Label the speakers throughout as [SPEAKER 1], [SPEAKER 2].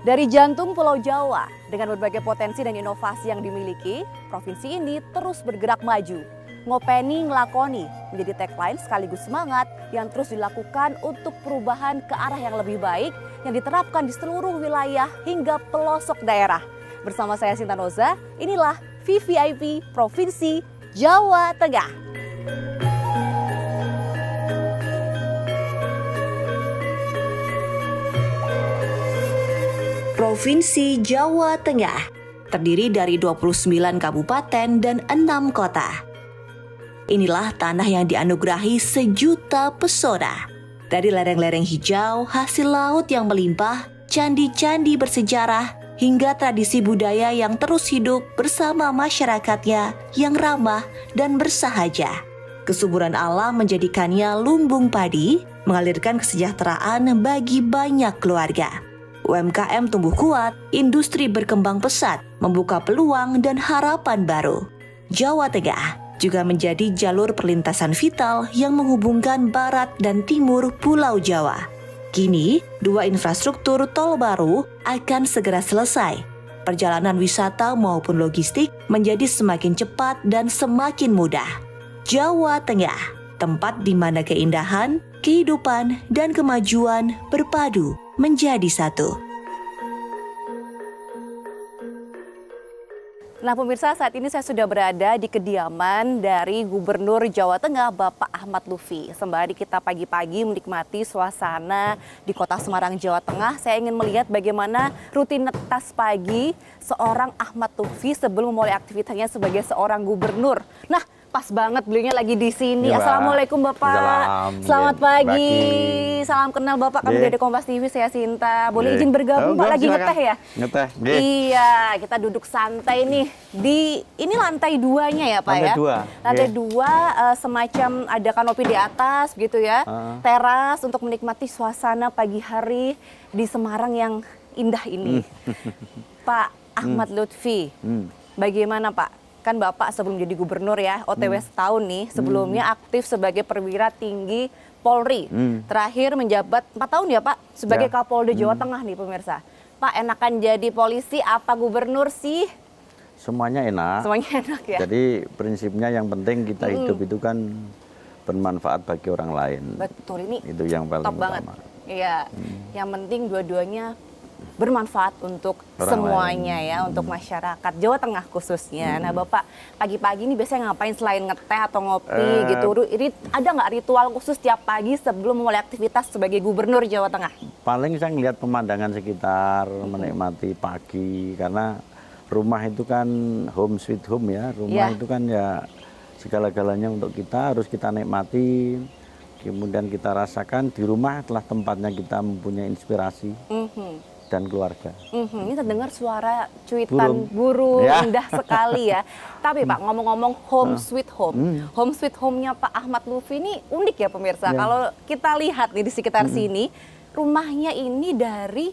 [SPEAKER 1] Dari jantung Pulau Jawa, dengan berbagai potensi dan inovasi yang dimiliki, provinsi ini terus bergerak maju. Ngopeni ngelakoni menjadi tagline sekaligus semangat yang terus dilakukan untuk perubahan ke arah yang lebih baik yang diterapkan di seluruh wilayah hingga pelosok daerah. Bersama saya Sinta Noza, inilah VVIP Provinsi Jawa Tengah. Provinsi Jawa Tengah terdiri dari 29 kabupaten dan 6 kota. Inilah tanah yang dianugerahi sejuta pesona. Dari lereng-lereng hijau, hasil laut yang melimpah, candi-candi bersejarah, hingga tradisi budaya yang terus hidup bersama masyarakatnya yang ramah dan bersahaja. Kesuburan alam menjadikannya lumbung padi, mengalirkan kesejahteraan bagi banyak keluarga. UMKM tumbuh kuat, industri berkembang pesat, membuka peluang dan harapan baru. Jawa Tengah juga menjadi jalur perlintasan vital yang menghubungkan barat dan timur Pulau Jawa. Kini, 2 infrastruktur tol baru akan segera selesai. Perjalanan wisata maupun logistik menjadi semakin cepat dan semakin mudah. Jawa Tengah, tempat di mana keindahan, kehidupan, dan kemajuan berpadu menjadi satu. Nah pemirsa, saat ini saya sudah berada di kediaman dari Gubernur Jawa Tengah Bapak Ahmad Lutfi. Sembari kita pagi-pagi menikmati suasana di Kota Semarang, Jawa Tengah, saya ingin melihat bagaimana rutinitas pagi seorang Ahmad Lutfi sebelum memulai aktivitasnya sebagai seorang gubernur. Nah, pas banget beliaunya lagi di sini.
[SPEAKER 2] Ya,
[SPEAKER 1] Assalamualaikum Bapak. Selamat pagi. Salam kenal Bapak, kami dari Kompas TV, saya Sinta. Boleh izin bergabung Pak, lagi ngeteh ya?
[SPEAKER 2] Ngeteh.
[SPEAKER 1] Iya, kita duduk santai nih. Ini lantai 2-nya ya Pak ya? Lantai 2 semacam ada kanopi di atas gitu ya. Teras untuk menikmati suasana pagi hari di Semarang yang indah ini. Pak Ahmad Lutfi, bagaimana Pak? Kan Bapak sebelum jadi gubernur ya, OTW setahun nih, sebelumnya aktif sebagai perwira tinggi Polri. Terakhir menjabat 4 tahun ya Pak, sebagai Kapolda Jawa Tengah nih pemirsa. Pak, enakan jadi polisi apa gubernur sih?
[SPEAKER 2] Semuanya enak.
[SPEAKER 1] Semuanya enak ya?
[SPEAKER 2] Jadi prinsipnya yang penting kita hidup itu kan bermanfaat bagi orang lain.
[SPEAKER 1] Betul, ini
[SPEAKER 2] itu yang paling
[SPEAKER 1] top banget. Iya, yang penting dua-duanya bermanfaat untuk orang semuanya lain. Ya, untuk masyarakat Jawa Tengah khususnya. Nah Bapak, pagi-pagi ini biasanya ngapain selain ngeteh atau ngopi gitu? Ada nggak ritual khusus tiap pagi sebelum memulai aktivitas sebagai gubernur Jawa Tengah?
[SPEAKER 2] Paling saya ngelihat pemandangan sekitar, menikmati pagi, karena rumah itu kan home sweet home ya. Rumah itu kan ya segala-galanya untuk kita, harus kita nikmati. Kemudian kita rasakan di rumah telah tempatnya kita mempunyai inspirasi. Dan keluarga. Ini
[SPEAKER 1] terdengar suara cuitan burung indah sekali ya. Tapi Pak, ngomong-ngomong home sweet home, home sweet home-nya Pak Ahmad Lutfi ini unik ya pemirsa. Kalau kita lihat nih di sekitar sini, rumahnya ini dari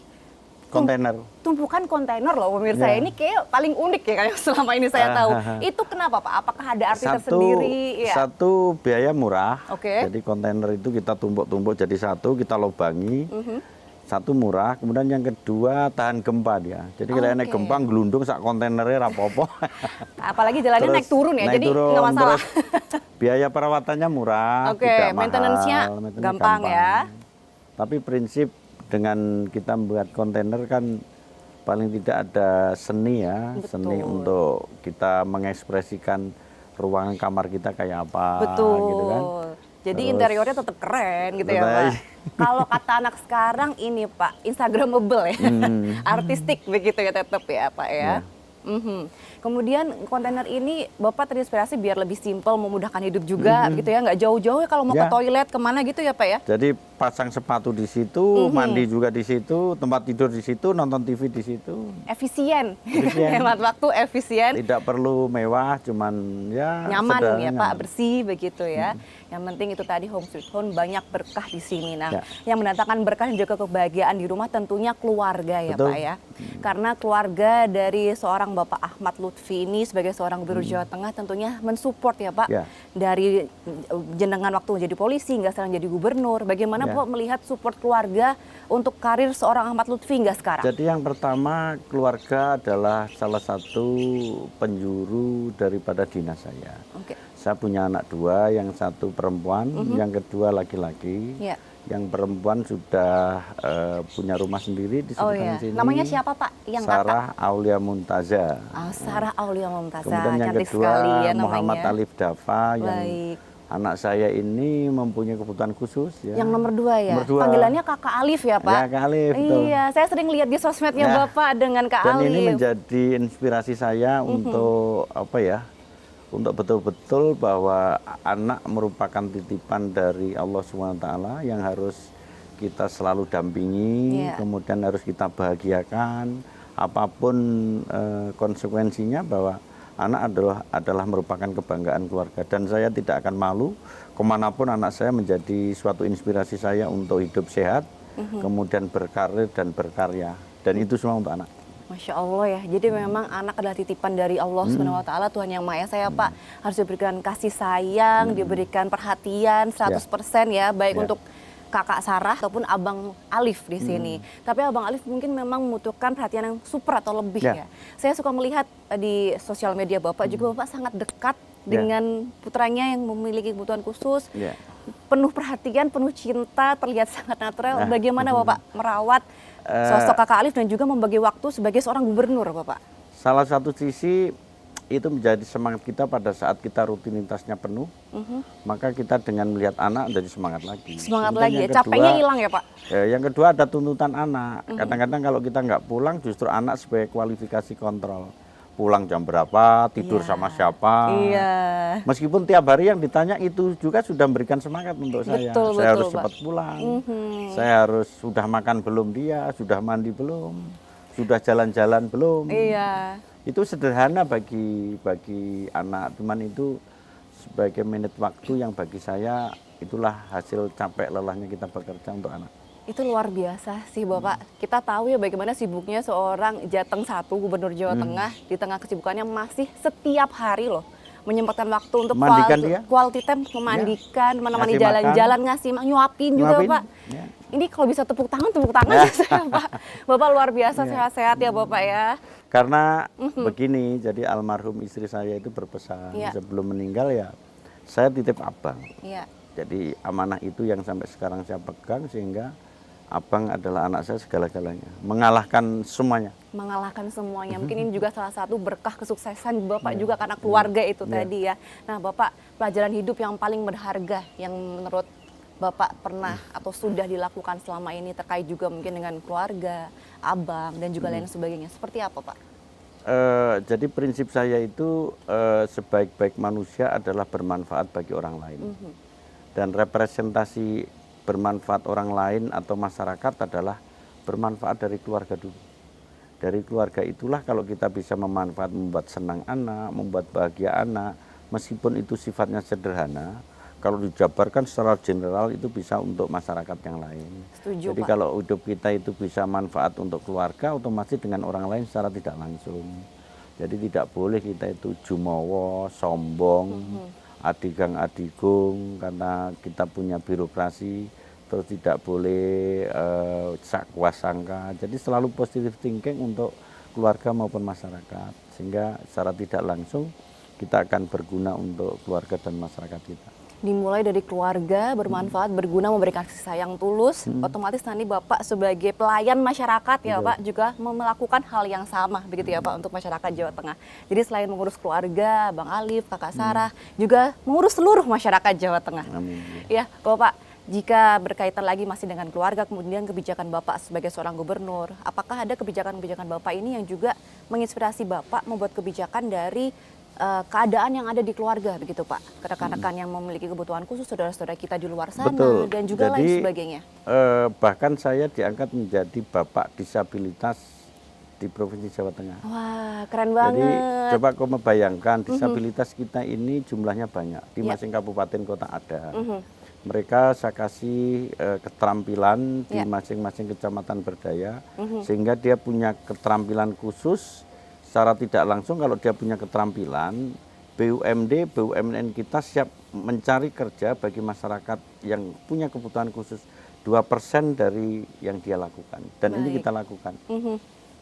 [SPEAKER 2] kontainer.
[SPEAKER 1] Tumpukan kontainer loh pemirsa. Ini kayak paling unik ya kayak selama ini saya tahu. Itu kenapa Pak? Apakah ada arti tersendiri?
[SPEAKER 2] Satu, biaya murah. Jadi kontainer itu kita tumpuk-tumpuk jadi satu, kita lobangi. Satu murah, kemudian yang kedua tahan gempa dia. Jadi kita naik gempa gelundung sak kontainernya rapopo.
[SPEAKER 1] Apalagi jalannya naik turun ya, jadi nggak masalah.
[SPEAKER 2] Biaya perawatannya murah, tidak mahal.
[SPEAKER 1] Maintenance-nya gampang ya.
[SPEAKER 2] Tapi prinsip dengan kita membuat kontainer kan paling tidak ada seni ya. Betul. Seni untuk kita mengekspresikan ruangan kamar kita kayak apa.
[SPEAKER 1] Betul.
[SPEAKER 2] Gitu kan.
[SPEAKER 1] Jadi interiornya tetap keren gitu ya Pak. Kalau kata anak sekarang ini Pak, Instagramable ya, artistik begitu ya tetap ya Pak ya. Kemudian kontainer ini Bapak terinspirasi biar lebih simpel, memudahkan hidup juga gitu ya, nggak jauh-jauh ya kalau mau ke toilet kemana gitu ya Pak ya.
[SPEAKER 2] Jadi pasang sepatu di situ, mandi juga di situ, tempat tidur di situ, nonton TV di situ.
[SPEAKER 1] Efisien. Hemat waktu, efisien.
[SPEAKER 2] Tidak perlu mewah, cuman ya
[SPEAKER 1] nyaman ya Pak, bersih begitu ya. Yang penting itu tadi home sweet home, banyak berkah di sini. Nah, yang mendatangkan berkah dan juga kebahagiaan di rumah tentunya keluarga ya Pak ya. Karena keluarga dari seorang Bapak Ahmad Lutfi
[SPEAKER 3] Lutfi ini sebagai seorang gubernur Jawa Tengah tentunya mensupport ya Pak,
[SPEAKER 2] Ya.
[SPEAKER 3] dari jenengan waktu menjadi polisi hingga sekarang jadi gubernur. Bagaimana
[SPEAKER 2] Ya.
[SPEAKER 3] Bapak melihat support keluarga untuk karir seorang Ahmad Lutfi hingga sekarang?
[SPEAKER 2] Jadi yang pertama, keluarga adalah salah satu penjuru daripada dinas saya.
[SPEAKER 3] Oke.
[SPEAKER 2] Saya punya anak 2, yang satu perempuan, yang kedua laki-laki.
[SPEAKER 3] Ya.
[SPEAKER 2] Yang perempuan sudah punya rumah sendiri di
[SPEAKER 3] Oh
[SPEAKER 2] sekitar
[SPEAKER 3] ya.
[SPEAKER 2] sini.
[SPEAKER 3] Namanya siapa Pak? Yang kakak?
[SPEAKER 2] Sarah Aulia Mumtaza.
[SPEAKER 3] Sarah Aulia Mumtaza.
[SPEAKER 2] Kemudian yang
[SPEAKER 3] Cantik
[SPEAKER 2] kedua
[SPEAKER 3] sekali ya namanya.
[SPEAKER 2] Muhammad Alif Dafa, yang
[SPEAKER 3] Baik.
[SPEAKER 2] anak saya ini mempunyai kebutuhan khusus. Ya.
[SPEAKER 3] Yang nomor 2 ya?
[SPEAKER 2] Nomor 2.
[SPEAKER 3] Panggilannya Kakak Alif ya Pak?
[SPEAKER 2] Ya, Kak Alif. Betul.
[SPEAKER 3] Iya, saya sering lihat di sosmednya
[SPEAKER 2] Ya.
[SPEAKER 3] Bapak dengan Kak
[SPEAKER 2] Dan
[SPEAKER 3] Alif.
[SPEAKER 2] ini menjadi inspirasi saya untuk apa ya? Untuk betul-betul bahwa anak merupakan titipan dari Allah SWT yang harus kita selalu dampingi,
[SPEAKER 3] Iya.
[SPEAKER 2] kemudian harus kita bahagiakan, apapun konsekuensinya, bahwa anak adalah merupakan kebanggaan keluarga. Dan saya tidak akan malu kemanapun anak saya menjadi suatu inspirasi saya untuk hidup sehat, kemudian berkarir dan berkarya. Dan itu semua untuk anak.
[SPEAKER 3] Masya Allah ya, jadi memang anak adalah titipan dari Allah Subhanahu Wa Taala, Tuhan Yang Maha Esa ya Pak. Harus diberikan kasih sayang, diberikan perhatian 100% ya, baik
[SPEAKER 2] Ya.
[SPEAKER 3] untuk Kakak Sarah ataupun Abang Alif di sini. Tapi Abang Alif mungkin memang membutuhkan perhatian yang super atau lebih
[SPEAKER 2] Ya.
[SPEAKER 3] ya. Saya suka melihat di sosial media Bapak juga, Bapak sangat dekat dengan putranya yang memiliki kebutuhan khusus.
[SPEAKER 2] Ya.
[SPEAKER 3] Penuh perhatian, penuh cinta, terlihat sangat natural.
[SPEAKER 2] Nah,
[SPEAKER 3] Bagaimana Bapak merawat sosok Kakak Alif dan juga membagi waktu sebagai seorang gubernur Bapak?
[SPEAKER 2] Salah satu sisi itu menjadi semangat kita pada saat kita rutinitasnya penuh, maka kita dengan melihat anak jadi semangat lagi.
[SPEAKER 3] Semangat
[SPEAKER 2] Kemudian
[SPEAKER 3] lagi ya,
[SPEAKER 2] yang
[SPEAKER 3] capeknya
[SPEAKER 2] kedua,
[SPEAKER 3] hilang ya Pak?
[SPEAKER 2] yang kedua ada tuntutan anak. Kadang-kadang kalau kita nggak pulang, justru anak sebagai kualifikasi kontrol. Pulang jam berapa, tidur
[SPEAKER 3] Iya.
[SPEAKER 2] sama siapa.
[SPEAKER 3] Iya.
[SPEAKER 2] Meskipun tiap hari yang ditanya itu juga sudah memberikan semangat untuk saya.
[SPEAKER 3] Betul,
[SPEAKER 2] Saya
[SPEAKER 3] betul,
[SPEAKER 2] harus
[SPEAKER 3] Pak.
[SPEAKER 2] cepat pulang. Saya harus sudah makan belum dia, sudah mandi belum, sudah jalan-jalan belum.
[SPEAKER 3] Iya.
[SPEAKER 2] Itu sederhana bagi anak, cuman itu sebagai menit waktu yang bagi saya itulah hasil capek lelahnya kita bekerja untuk anak.
[SPEAKER 3] Itu luar biasa sih Bapak. Kita tahu ya bagaimana sibuknya seorang Jateng 1 Gubernur Jawa Tengah, di tengah kesibukannya masih setiap hari loh menyempatkan waktu untuk
[SPEAKER 2] Mandikan dia.
[SPEAKER 3] quality time, memandikan, menemani
[SPEAKER 2] Ngasih
[SPEAKER 3] jalan-jalan, ngasih nyuapin juga
[SPEAKER 2] Nyuapin,
[SPEAKER 3] Pak.
[SPEAKER 2] ya.
[SPEAKER 3] Ini kalau bisa tepuk tangan ya saya Pak. Bapak luar biasa, sehat-sehat ya Bapak ya.
[SPEAKER 2] Karena begini, jadi almarhum istri saya itu berpesan
[SPEAKER 3] Iya.
[SPEAKER 2] sebelum meninggal ya, saya titip abang.
[SPEAKER 3] Iya.
[SPEAKER 2] Jadi amanah itu yang sampai sekarang saya pegang, sehingga abang adalah anak saya segala-galanya, mengalahkan semuanya.
[SPEAKER 3] Mengalahkan semuanya. Mungkin ini juga salah satu berkah kesuksesan Bapak juga karena keluarga itu tadi ya. Nah Bapak, pelajaran hidup yang paling berharga yang menurut Bapak pernah atau sudah dilakukan selama ini terkait juga mungkin dengan keluarga, abang dan juga lain sebagainya. Seperti apa Pak?
[SPEAKER 2] Jadi prinsip saya itu sebaik-baik manusia adalah bermanfaat bagi orang lain. Dan representasi bermanfaat orang lain atau masyarakat adalah bermanfaat dari keluarga dulu. Dari keluarga itulah kalau kita bisa membuat senang anak, membuat bahagia anak, meskipun itu sifatnya sederhana, kalau dijabarkan secara general itu bisa untuk masyarakat yang lain.
[SPEAKER 3] Setuju,
[SPEAKER 2] Jadi
[SPEAKER 3] Pak.
[SPEAKER 2] kalau hidup kita itu bisa manfaat untuk keluarga, otomatis dengan orang lain secara tidak langsung. Jadi tidak boleh kita itu jumowo, sombong, adigang adigung, karena kita punya birokrasi, terus tidak boleh sakwa sangka. Jadi selalu positive thinking untuk keluarga maupun masyarakat, sehingga secara tidak langsung kita akan berguna untuk keluarga dan masyarakat kita.
[SPEAKER 3] Dimulai dari keluarga, bermanfaat, berguna, memberikan kasih sayang tulus, otomatis nanti Bapak sebagai pelayan masyarakat ya
[SPEAKER 2] Betul.
[SPEAKER 3] Pak juga melakukan hal yang sama begitu ya Pak untuk masyarakat Jawa Tengah. Jadi selain mengurus keluarga, Bang Alif, Kakak Sarah, juga mengurus seluruh masyarakat Jawa Tengah.
[SPEAKER 2] Amin.
[SPEAKER 3] Ya Bapak, jika berkaitan lagi masih dengan keluarga, kemudian kebijakan Bapak sebagai seorang gubernur, apakah ada kebijakan-kebijakan Bapak ini yang juga menginspirasi Bapak membuat kebijakan dari keadaan yang ada di keluarga begitu Pak? Rekan-rekan yang memiliki kebutuhan khusus, saudara-saudara kita di luar sana,
[SPEAKER 2] Betul.
[SPEAKER 3] dan juga lain
[SPEAKER 2] Jadi,
[SPEAKER 3] sebagainya.
[SPEAKER 2] Bahkan saya diangkat menjadi Bapak Disabilitas di Provinsi Jawa Tengah.
[SPEAKER 3] Wah, keren
[SPEAKER 2] Jadi
[SPEAKER 3] banget.
[SPEAKER 2] coba kau membayangkan disabilitas kita ini jumlahnya banyak, di
[SPEAKER 3] Ya.
[SPEAKER 2] masing kabupaten kota ada. Mereka saya kasih keterampilan di
[SPEAKER 3] Ya.
[SPEAKER 2] masing-masing kecamatan berdaya, sehingga dia punya keterampilan khusus, secara tidak langsung kalau dia punya keterampilan, BUMN kita siap mencari kerja bagi masyarakat yang punya kebutuhan khusus 2% dari yang dia lakukan. Dan ini kita lakukan.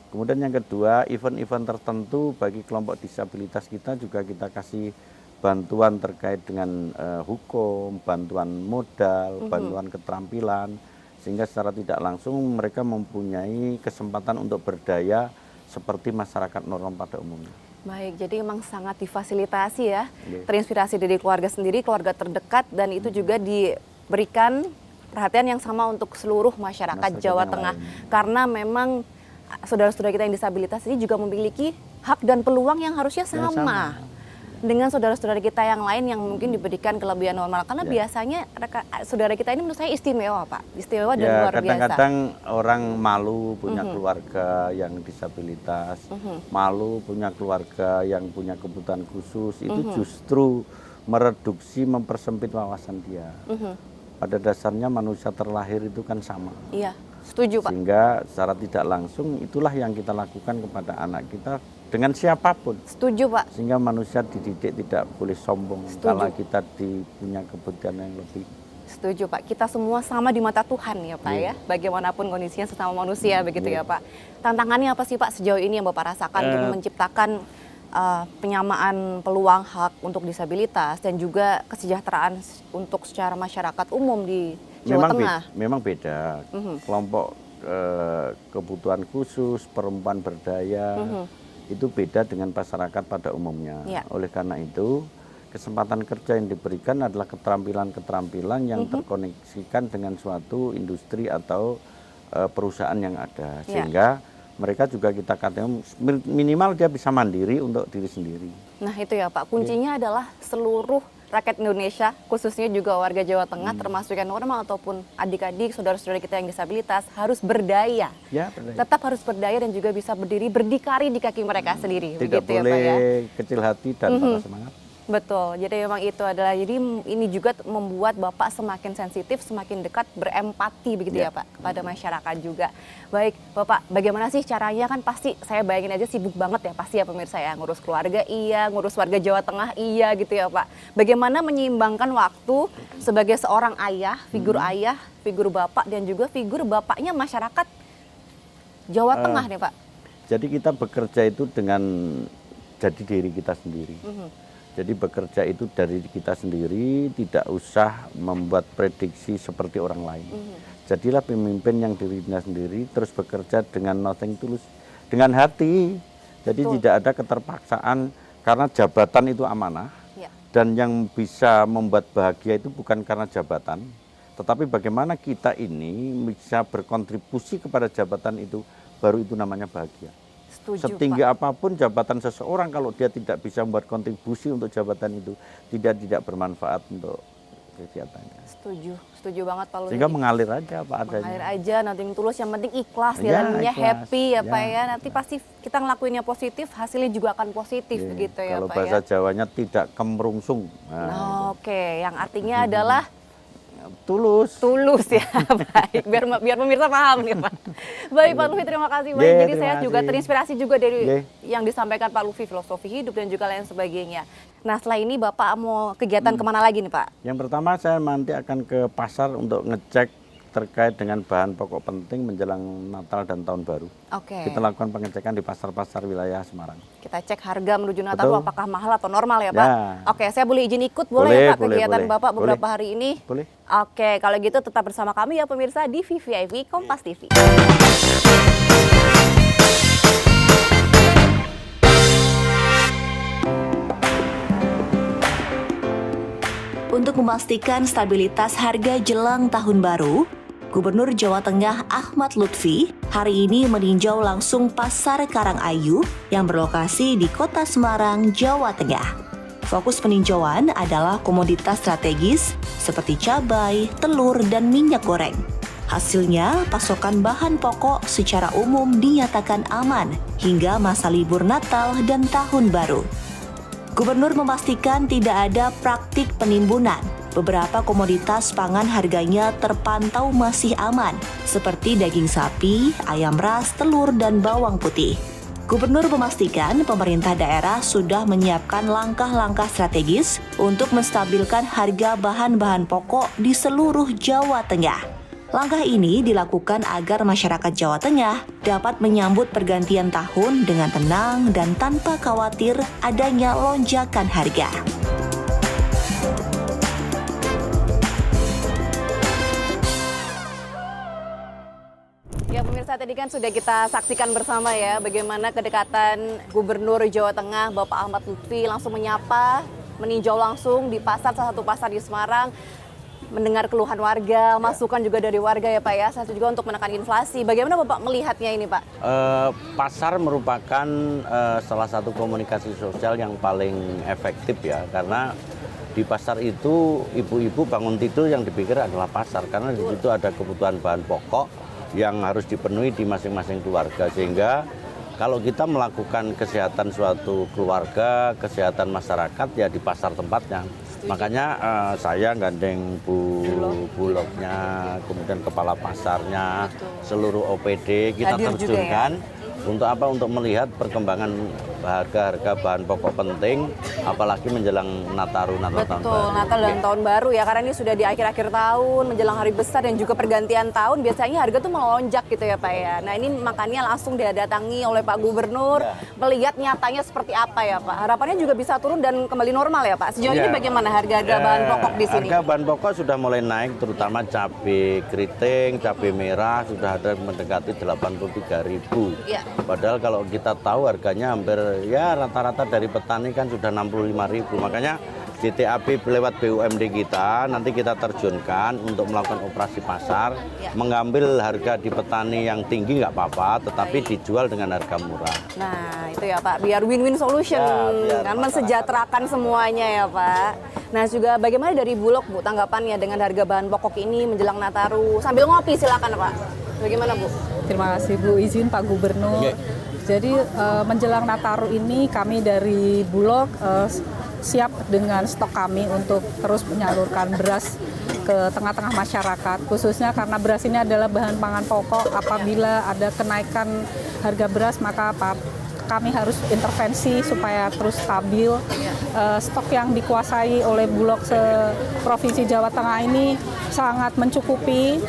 [SPEAKER 2] Kemudian yang kedua, event-event tertentu bagi kelompok disabilitas kita juga kita kasih bantuan terkait dengan hukum, bantuan modal, bantuan keterampilan, sehingga secara tidak langsung mereka mempunyai kesempatan untuk berdaya seperti masyarakat normal pada umumnya.
[SPEAKER 3] Baik, jadi memang sangat difasilitasi ya, terinspirasi dari keluarga sendiri, keluarga terdekat, dan itu juga diberikan perhatian yang sama untuk seluruh masyarakat Jawa Tengah. Karena memang saudara-saudara kita yang disabilitas ini juga memiliki hak dan peluang yang harusnya sama dengan saudara-saudara kita yang lain yang mungkin diberikan kelebihan normal. Karena biasanya saudara kita ini menurut saya istimewa, Pak. Istimewa dan luar biasa.
[SPEAKER 2] Kadang-kadang orang malu punya keluarga yang disabilitas, malu punya keluarga yang punya kebutuhan khusus, itu justru mereduksi, mempersempit wawasan dia. Pada dasarnya manusia terlahir itu kan sama.
[SPEAKER 3] Iya, setuju Pak.
[SPEAKER 2] Sehingga secara tidak langsung itulah yang kita lakukan kepada anak kita dengan siapapun.
[SPEAKER 3] Setuju Pak.
[SPEAKER 2] Sehingga manusia dididik tidak boleh sombong kalau kita punya kebutuhan yang lebih.
[SPEAKER 3] Setuju Pak, kita semua sama di mata Tuhan ya Pak ya. Bagaimanapun kondisinya sesama manusia begitu ya Pak. Tantangannya apa sih Pak sejauh ini yang Bapak rasakan untuk menciptakan penyamaan peluang hak untuk disabilitas dan juga kesejahteraan untuk secara masyarakat umum di Jawa Tengah?
[SPEAKER 2] Memang beda. Kelompok kebutuhan khusus, perempuan berdaya, itu beda dengan masyarakat pada umumnya. Oleh karena itu, kesempatan kerja yang diberikan adalah keterampilan-keterampilan yang terkoneksikan dengan suatu industri atau perusahaan yang ada. Sehingga mereka juga kita katakan minimal dia bisa mandiri untuk diri sendiri. Nah
[SPEAKER 3] itu ya Pak, kuncinya adalah seluruh rakyat Indonesia, khususnya juga warga Jawa Tengah, termasuk yang normal ataupun adik-adik, saudara-saudara kita yang disabilitas, harus berdaya. Tetap harus berdaya dan juga bisa berdiri, berdikari di kaki mereka sendiri.
[SPEAKER 2] Tidak
[SPEAKER 3] begitu
[SPEAKER 2] boleh
[SPEAKER 3] ya, Pak, ya?
[SPEAKER 2] kecil hati dan patah semangat.
[SPEAKER 3] Betul, jadi memang itu adalah, jadi ini juga membuat Bapak semakin sensitif, semakin dekat, berempati begitu ya Pak, kepada masyarakat juga. Baik Bapak, bagaimana sih caranya, kan pasti saya bayangin aja sibuk banget ya pasti ya pemirsa ya, ngurus keluarga iya, ngurus warga Jawa Tengah iya gitu ya Pak. Bagaimana menyeimbangkan waktu sebagai seorang ayah, figur Bapak dan juga figur Bapaknya masyarakat Jawa Tengah nih Pak?
[SPEAKER 2] Jadi kita bekerja itu dengan jadi diri kita sendiri. Jadi bekerja itu dari kita sendiri, tidak usah membuat prediksi seperti orang lain. Jadilah pemimpin yang dirinya sendiri, terus bekerja dengan nothing tulus, dengan hati. Jadi tidak ada keterpaksaan, karena jabatan itu amanah. Dan yang bisa membuat bahagia itu bukan karena jabatan, tetapi bagaimana kita ini bisa berkontribusi kepada jabatan itu, baru itu namanya bahagia. Setinggi apapun jabatan seseorang, kalau dia tidak bisa membuat kontribusi untuk jabatan itu, tidak bermanfaat untuk kegiatannya. Setuju banget Pak Luhut.
[SPEAKER 3] Sehingga
[SPEAKER 2] mengalir aja apa adanya.
[SPEAKER 3] Mengalir aja, nanti tulus, yang penting ikhlas, jalannya happy ya Pak ya. Nanti pasti kita ngelakuinnya positif, hasilnya juga akan positif begitu ya Pak ya.
[SPEAKER 2] Kalau bahasa Jawanya tidak kemerungsung.
[SPEAKER 3] Oke, yang artinya adalah
[SPEAKER 2] tulus
[SPEAKER 3] ya. Baik, biar pemirsa paham nih Pak. Baik Pak Luhut, terima kasih banyak. Jadi saya juga terinspirasi juga dari yang disampaikan Pak Luhut, filosofi hidup dan juga lain sebagainya. Nah setelah ini Bapak mau kegiatan kemana lagi nih Pak?
[SPEAKER 2] Yang pertama saya nanti akan ke pasar untuk ngecek terkait dengan bahan pokok penting menjelang Natal dan Tahun Baru. Kita lakukan pengecekan di pasar-pasar wilayah Semarang. Kita cek harga menuju Natal apakah mahal atau normal ya Pak? Oke, saya boleh izin ikut boleh ya Pak kegiatan Bapak beberapa hari ini? Boleh. Oke, kalau gitu tetap bersama kami ya pemirsa di VVIP Kompas TV.
[SPEAKER 1] Untuk memastikan stabilitas harga jelang tahun baru, Gubernur Jawa Tengah Ahmad Lutfi hari ini meninjau langsung Pasar Karangayu yang berlokasi di Kota Semarang, Jawa Tengah. Fokus peninjauan adalah komoditas strategis seperti cabai, telur, dan minyak goreng. Hasilnya, pasokan bahan pokok secara umum dinyatakan aman hingga masa libur Natal dan Tahun Baru. Gubernur memastikan tidak ada praktik penimbunan. Beberapa komoditas pangan harganya terpantau masih aman, seperti daging sapi, ayam ras, telur, dan bawang putih. Gubernur memastikan pemerintah daerah sudah menyiapkan langkah-langkah strategis untuk menstabilkan harga bahan-bahan pokok di seluruh Jawa Tengah. Langkah ini dilakukan agar masyarakat Jawa Tengah dapat menyambut pergantian tahun dengan tenang dan tanpa khawatir adanya lonjakan harga.
[SPEAKER 3] Ya pemirsa, tadi kan sudah kita saksikan bersama ya bagaimana kedekatan Gubernur Jawa Tengah Bapak Ahmad Lutfi langsung menyapa, meninjau langsung di pasar, salah satu pasar di Semarang, mendengar keluhan warga, masukan juga dari warga ya Pak ya, satu juga untuk menekan inflasi. Bagaimana Bapak melihatnya ini Pak?
[SPEAKER 2] Pasar merupakan salah satu komunikasi sosial yang paling efektif ya, karena di pasar itu ibu-ibu bangun tidur yang dipikir adalah pasar, karena di situ ada kebutuhan bahan pokok yang harus dipenuhi di masing-masing keluarga, sehingga kalau kita melakukan kesehatan suatu keluarga, kesehatan masyarakat ya di pasar tempatnya. Makanya saya gandeng bulognya, kemudian kepala pasarnya, seluruh OPD kita terjunkan. Untuk apa? Untuk melihat perkembangan harga-harga bahan pokok penting, apalagi menjelang Nataru, tahun
[SPEAKER 3] Betul,
[SPEAKER 2] baru.
[SPEAKER 3] Natal dan tahun baru ya, karena ini sudah di akhir-akhir tahun, menjelang hari besar dan juga pergantian tahun, biasanya harga tuh melonjak gitu ya Pak ya. Nah ini makanya langsung didatangi oleh Pak Gubernur, melihat nyatanya seperti apa ya Pak. Harapannya juga bisa turun dan kembali normal ya Pak. Sejauh ini bagaimana harga-harga bahan pokok di sini?
[SPEAKER 2] Harga bahan pokok sudah mulai naik, terutama cabai keriting, cabai merah sudah ada mendekati 83.000.
[SPEAKER 3] Ya.
[SPEAKER 2] Padahal kalau kita tahu harganya hampir ya rata-rata dari petani kan sudah 65.000. Makanya JTAP lewat BUMD kita nanti kita terjunkan untuk melakukan operasi pasar, mengambil harga di petani yang tinggi nggak apa-apa, tetapi dijual dengan harga murah.
[SPEAKER 3] Nah itu ya Pak, biar win-win solution,
[SPEAKER 2] Ya,
[SPEAKER 3] kan mensejahterakan semuanya ya Pak. Nah juga bagaimana dari Bulog Bu tanggapannya dengan harga bahan pokok ini menjelang Nataru? Sambil ngopi silakan Pak. Bagaimana Bu?
[SPEAKER 4] Terima kasih Bu, izin Pak Gubernur. Jadi menjelang Nataru ini kami dari Bulog siap dengan stok kami untuk terus menyalurkan beras ke tengah-tengah masyarakat, khususnya karena beras ini adalah bahan pangan pokok. Apabila ada kenaikan harga beras, maka kami harus intervensi supaya terus stabil. Stok yang dikuasai oleh Bulog Provinsi Jawa Tengah ini sangat mencukupi.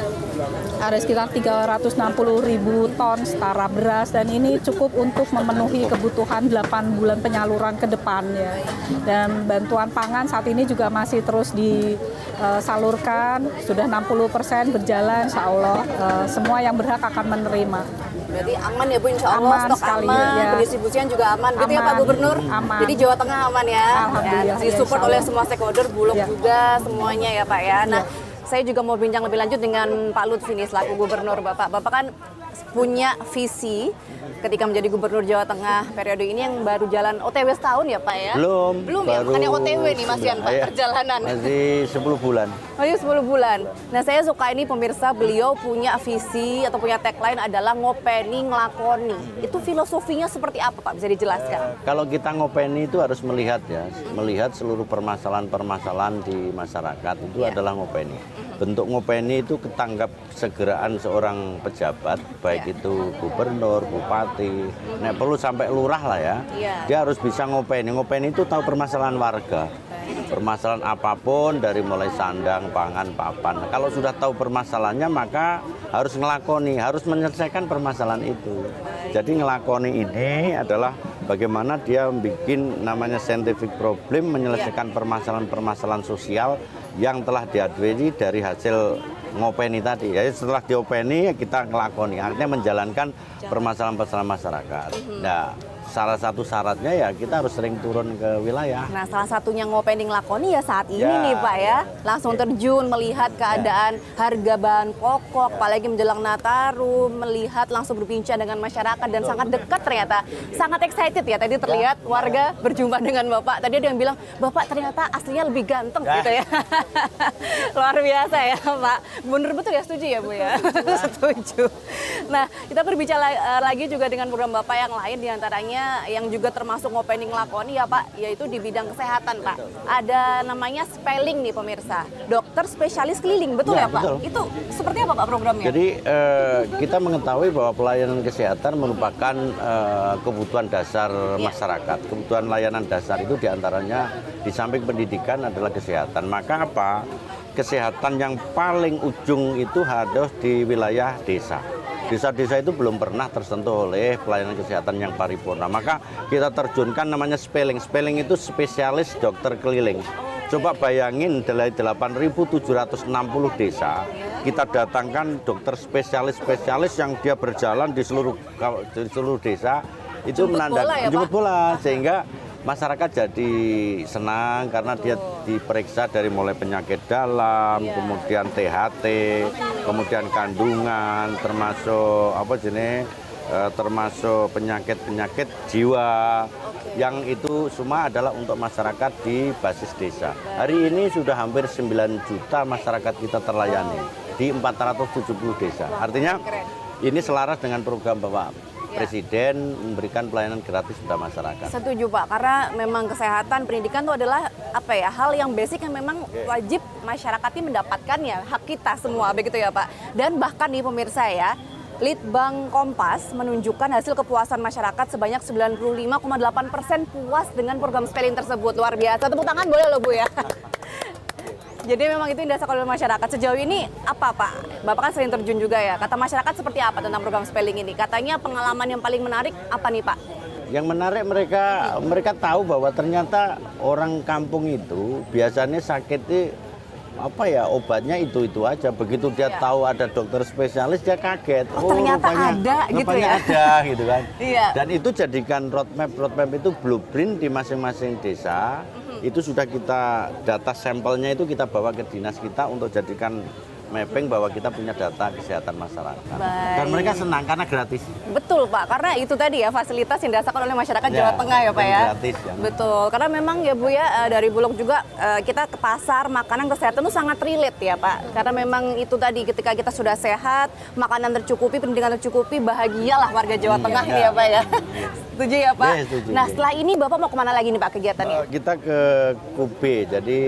[SPEAKER 4] Ada sekitar 360.000 ton setara beras, dan ini cukup untuk memenuhi kebutuhan 8 bulan penyaluran ke depannya. Dan bantuan pangan saat ini juga masih terus disalurkan, sudah 60% berjalan, insya Allah semua yang berhak akan menerima.
[SPEAKER 3] Berarti aman ya Bu, insya Allah
[SPEAKER 4] Aman
[SPEAKER 3] stok
[SPEAKER 4] sekali,
[SPEAKER 3] aman,
[SPEAKER 4] ya.
[SPEAKER 3] pendistribusian juga aman, gitu ya Pak
[SPEAKER 4] Aman,
[SPEAKER 3] Gubernur?
[SPEAKER 4] aman.
[SPEAKER 3] Jadi Jawa Tengah aman ya?
[SPEAKER 4] Alhamdulillah,
[SPEAKER 3] Ya, disupport
[SPEAKER 4] ya,
[SPEAKER 3] oleh
[SPEAKER 4] insya
[SPEAKER 3] semua stakeholder, Bulog
[SPEAKER 4] Ya.
[SPEAKER 3] juga, semuanya ya Pak ya. Nah, saya juga mau bincang lebih lanjut dengan Pak Lutfi nih selaku Gubernur Bapak. Bapak kan punya visi ketika menjadi Gubernur Jawa Tengah periode ini yang baru jalan OTW setahun ya Pak ya?
[SPEAKER 2] Belum
[SPEAKER 3] ya,
[SPEAKER 2] baru
[SPEAKER 3] bukannya OTW nih Mas Yan Pak,
[SPEAKER 2] Iya,
[SPEAKER 3] perjalanan.
[SPEAKER 2] masih 10 bulan.
[SPEAKER 3] Masih 10 bulan. Nah saya suka ini pemirsa, beliau punya visi atau punya tagline adalah ngopeni ngelakoni. Itu filosofinya seperti apa Pak, bisa dijelaskan?
[SPEAKER 2] Kalau kita ngopeni itu harus melihat ya, melihat seluruh permasalahan-permasalahan di masyarakat itu adalah ngopeni. Bentuk ngopeni itu ketanggap segeraan seorang pejabat, baik itu gubernur, bupati, nah perlu sampai lurah lah ya. Dia harus bisa ngopeni. Ngopeni itu tahu permasalahan warga. Permasalahan apapun dari mulai sandang, pangan, papan. Kalau sudah tahu permasalahannya maka harus ngelakoni, harus menyelesaikan permasalahan itu. Jadi ngelakoni ini adalah bagaimana dia bikin namanya scientific problem, menyelesaikan permasalahan-permasalahan sosial yang telah diadili dari hasil ngopeni tadi. Jadi setelah diopeni kita ngelakoni, artinya menjalankan permasalahan-permasalahan masyarakat. Nah, salah satu syaratnya ya kita harus sering turun ke wilayah.
[SPEAKER 3] Nah salah satunya ngopeni ngelakoni ya saat ini nih Pak ya. Langsung terjun melihat keadaan harga bahan pokok, apalagi menjelang Nataru, melihat langsung berbincang dengan masyarakat dan sangat dekat ternyata. Sangat excited ya, tadi terlihat warga berjumpa dengan Bapak. Tadi ada yang bilang, Bapak ternyata aslinya lebih ganteng gitu ya. Luar biasa ya Pak. Bener betul ya, setuju ya Bu ya? Setuju. Nah kita berbicara lagi juga dengan program Bapak yang lain, diantaranya tentunya yang juga termasuk opening lakoni ya Pak, yaitu di bidang kesehatan Pak. Ada namanya spelling nih pemirsa, dokter spesialis keliling, betul ya Pak?
[SPEAKER 2] Betul.
[SPEAKER 3] Itu seperti apa Pak programnya?
[SPEAKER 2] Jadi kita mengetahui bahwa pelayanan kesehatan merupakan kebutuhan dasar masyarakat. Kebutuhan layanan dasar itu diantaranya di samping pendidikan adalah kesehatan. Maka apa? Kesehatan yang paling ujung itu harus di wilayah desa. Desa-desa itu belum pernah tersentuh oleh pelayanan kesehatan yang paripurna. Maka kita terjunkan namanya spelling. Spelling itu spesialis dokter keliling. Coba bayangin dari 8.760 desa, kita datangkan dokter spesialis-spesialis yang dia berjalan di seluruh desa. Itu menandakan jemput bola, sehingga masyarakat jadi senang karena dia diperiksa dari mulai penyakit dalam, kemudian THT, kemudian kandungan, termasuk termasuk penyakit-penyakit jiwa, yang itu semua adalah untuk masyarakat di basis desa. Hari ini sudah hampir 9 juta masyarakat kita terlayani di 470 desa. Artinya ini selaras dengan program Bapak Presiden memberikan pelayanan gratis kepada masyarakat.
[SPEAKER 3] Setuju Pak, karena memang kesehatan, pendidikan itu adalah hal yang basic yang memang wajib masyarakat ini mendapatkannya, hak kita semua begitu ya Pak. Dan bahkan nih pemirsa ya, Litbang Kompas menunjukkan hasil kepuasan masyarakat sebanyak 95,8% puas dengan program spelling tersebut. Luar biasa, tepuk tangan boleh loh Bu ya. Jadi memang itu yang dirasakan oleh masyarakat. Sejauh ini apa Pak? Bapak kan sering terjun juga ya. Kata masyarakat seperti apa tentang program spelling ini? Katanya pengalaman yang paling menarik apa nih Pak?
[SPEAKER 2] Yang menarik mereka tahu bahwa ternyata orang kampung itu biasanya sakitnya obatnya itu aja. Begitu dia tahu ada dokter spesialis dia kaget.
[SPEAKER 3] Oh ternyata ada gitu ya.
[SPEAKER 2] Ada gitu kan.
[SPEAKER 3] Iya.
[SPEAKER 2] Dan itu jadikan roadmap itu blueprint di masing-masing desa. Itu sudah kita data sampelnya itu kita bawa ke dinas kita untuk jadikan mapping bahwa kita punya data kesehatan masyarakat.
[SPEAKER 3] Baik.
[SPEAKER 2] Dan mereka senang karena gratis.
[SPEAKER 3] Betul Pak, karena itu tadi ya fasilitas yang dirasakan oleh masyarakat Jawa Tengah ya Pak ya.
[SPEAKER 2] Gratis ya.
[SPEAKER 3] Betul, karena memang ya Bu ya dari Bulog juga kita ke pasar makanan kesehatan itu sangat relate ya Pak. Karena memang itu tadi ketika kita sudah sehat, makanan tercukupi, pendidikan tercukupi, bahagialah warga Jawa Tengah ya Pak ya. Setuju ya Pak?
[SPEAKER 2] Ya, setuju.
[SPEAKER 3] Nah setelah ini Bapak mau kemana lagi nih Pak kegiatannya?
[SPEAKER 2] Kita ke Kube, jadi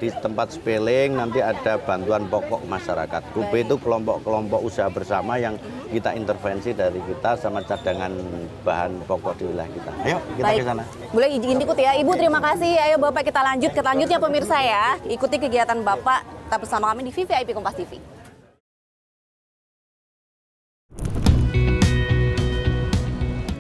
[SPEAKER 2] di tempat spelling nanti ada bantuan pokok masyarakat. Kube itu kelompok-kelompok usaha bersama yang kita intervensi dari kita sama cadangan bahan pokok di wilayah kita. Ayo kita ke sana.
[SPEAKER 3] Boleh izin ikut ya Ibu, terima kasih. Ayo Bapak kita lanjut ke selanjutnya pemirsa ya. Ikuti kegiatan Bapak tetap bersama kami di VVIP Kompas TV.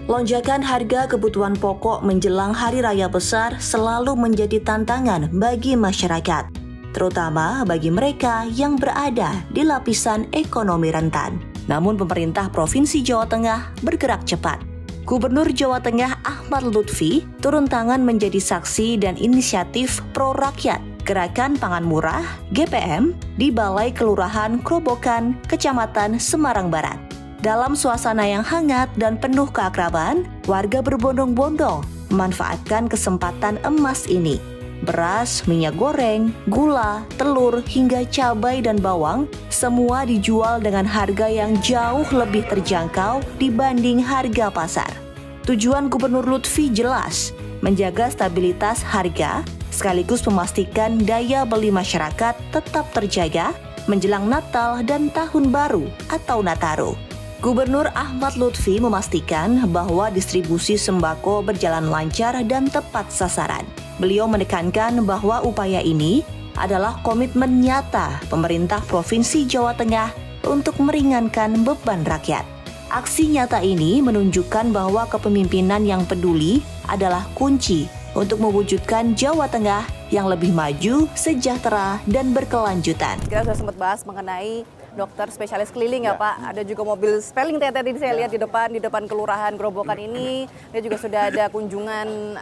[SPEAKER 1] Lonjakan harga kebutuhan pokok menjelang hari raya besar selalu menjadi tantangan bagi masyarakat, terutama bagi mereka yang berada di lapisan ekonomi rentan. Namun pemerintah Provinsi Jawa Tengah bergerak cepat. Gubernur Jawa Tengah Ahmad Lutfi turun tangan menjadi saksi dan inisiatif pro rakyat Gerakan Pangan Murah GPM di Balai Kelurahan Krobokan, Kecamatan Semarang Barat. Dalam suasana yang hangat dan penuh keakraban, warga berbondong-bondong memanfaatkan kesempatan emas ini. Beras, minyak goreng, gula, telur, hingga cabai dan bawang semua dijual dengan harga yang jauh lebih terjangkau dibanding harga pasar. Tujuan Gubernur Lutfi jelas, menjaga stabilitas harga sekaligus memastikan daya beli masyarakat tetap terjaga menjelang Natal dan Tahun Baru atau Nataru. Gubernur Ahmad Lutfi memastikan bahwa distribusi sembako berjalan lancar dan tepat sasaran. Beliau menekankan bahwa upaya ini adalah komitmen nyata pemerintah Provinsi Jawa Tengah untuk meringankan beban rakyat. Aksi nyata ini menunjukkan bahwa kepemimpinan yang peduli adalah kunci untuk mewujudkan Jawa Tengah yang lebih maju, sejahtera, dan berkelanjutan.
[SPEAKER 3] Kita sudah sempat bahas mengenai dokter spesialis keliling ya Pak. Ada juga mobil spelling tadi saya lihat di depan kelurahan Grobogan ini. Dia juga sudah ada kunjungan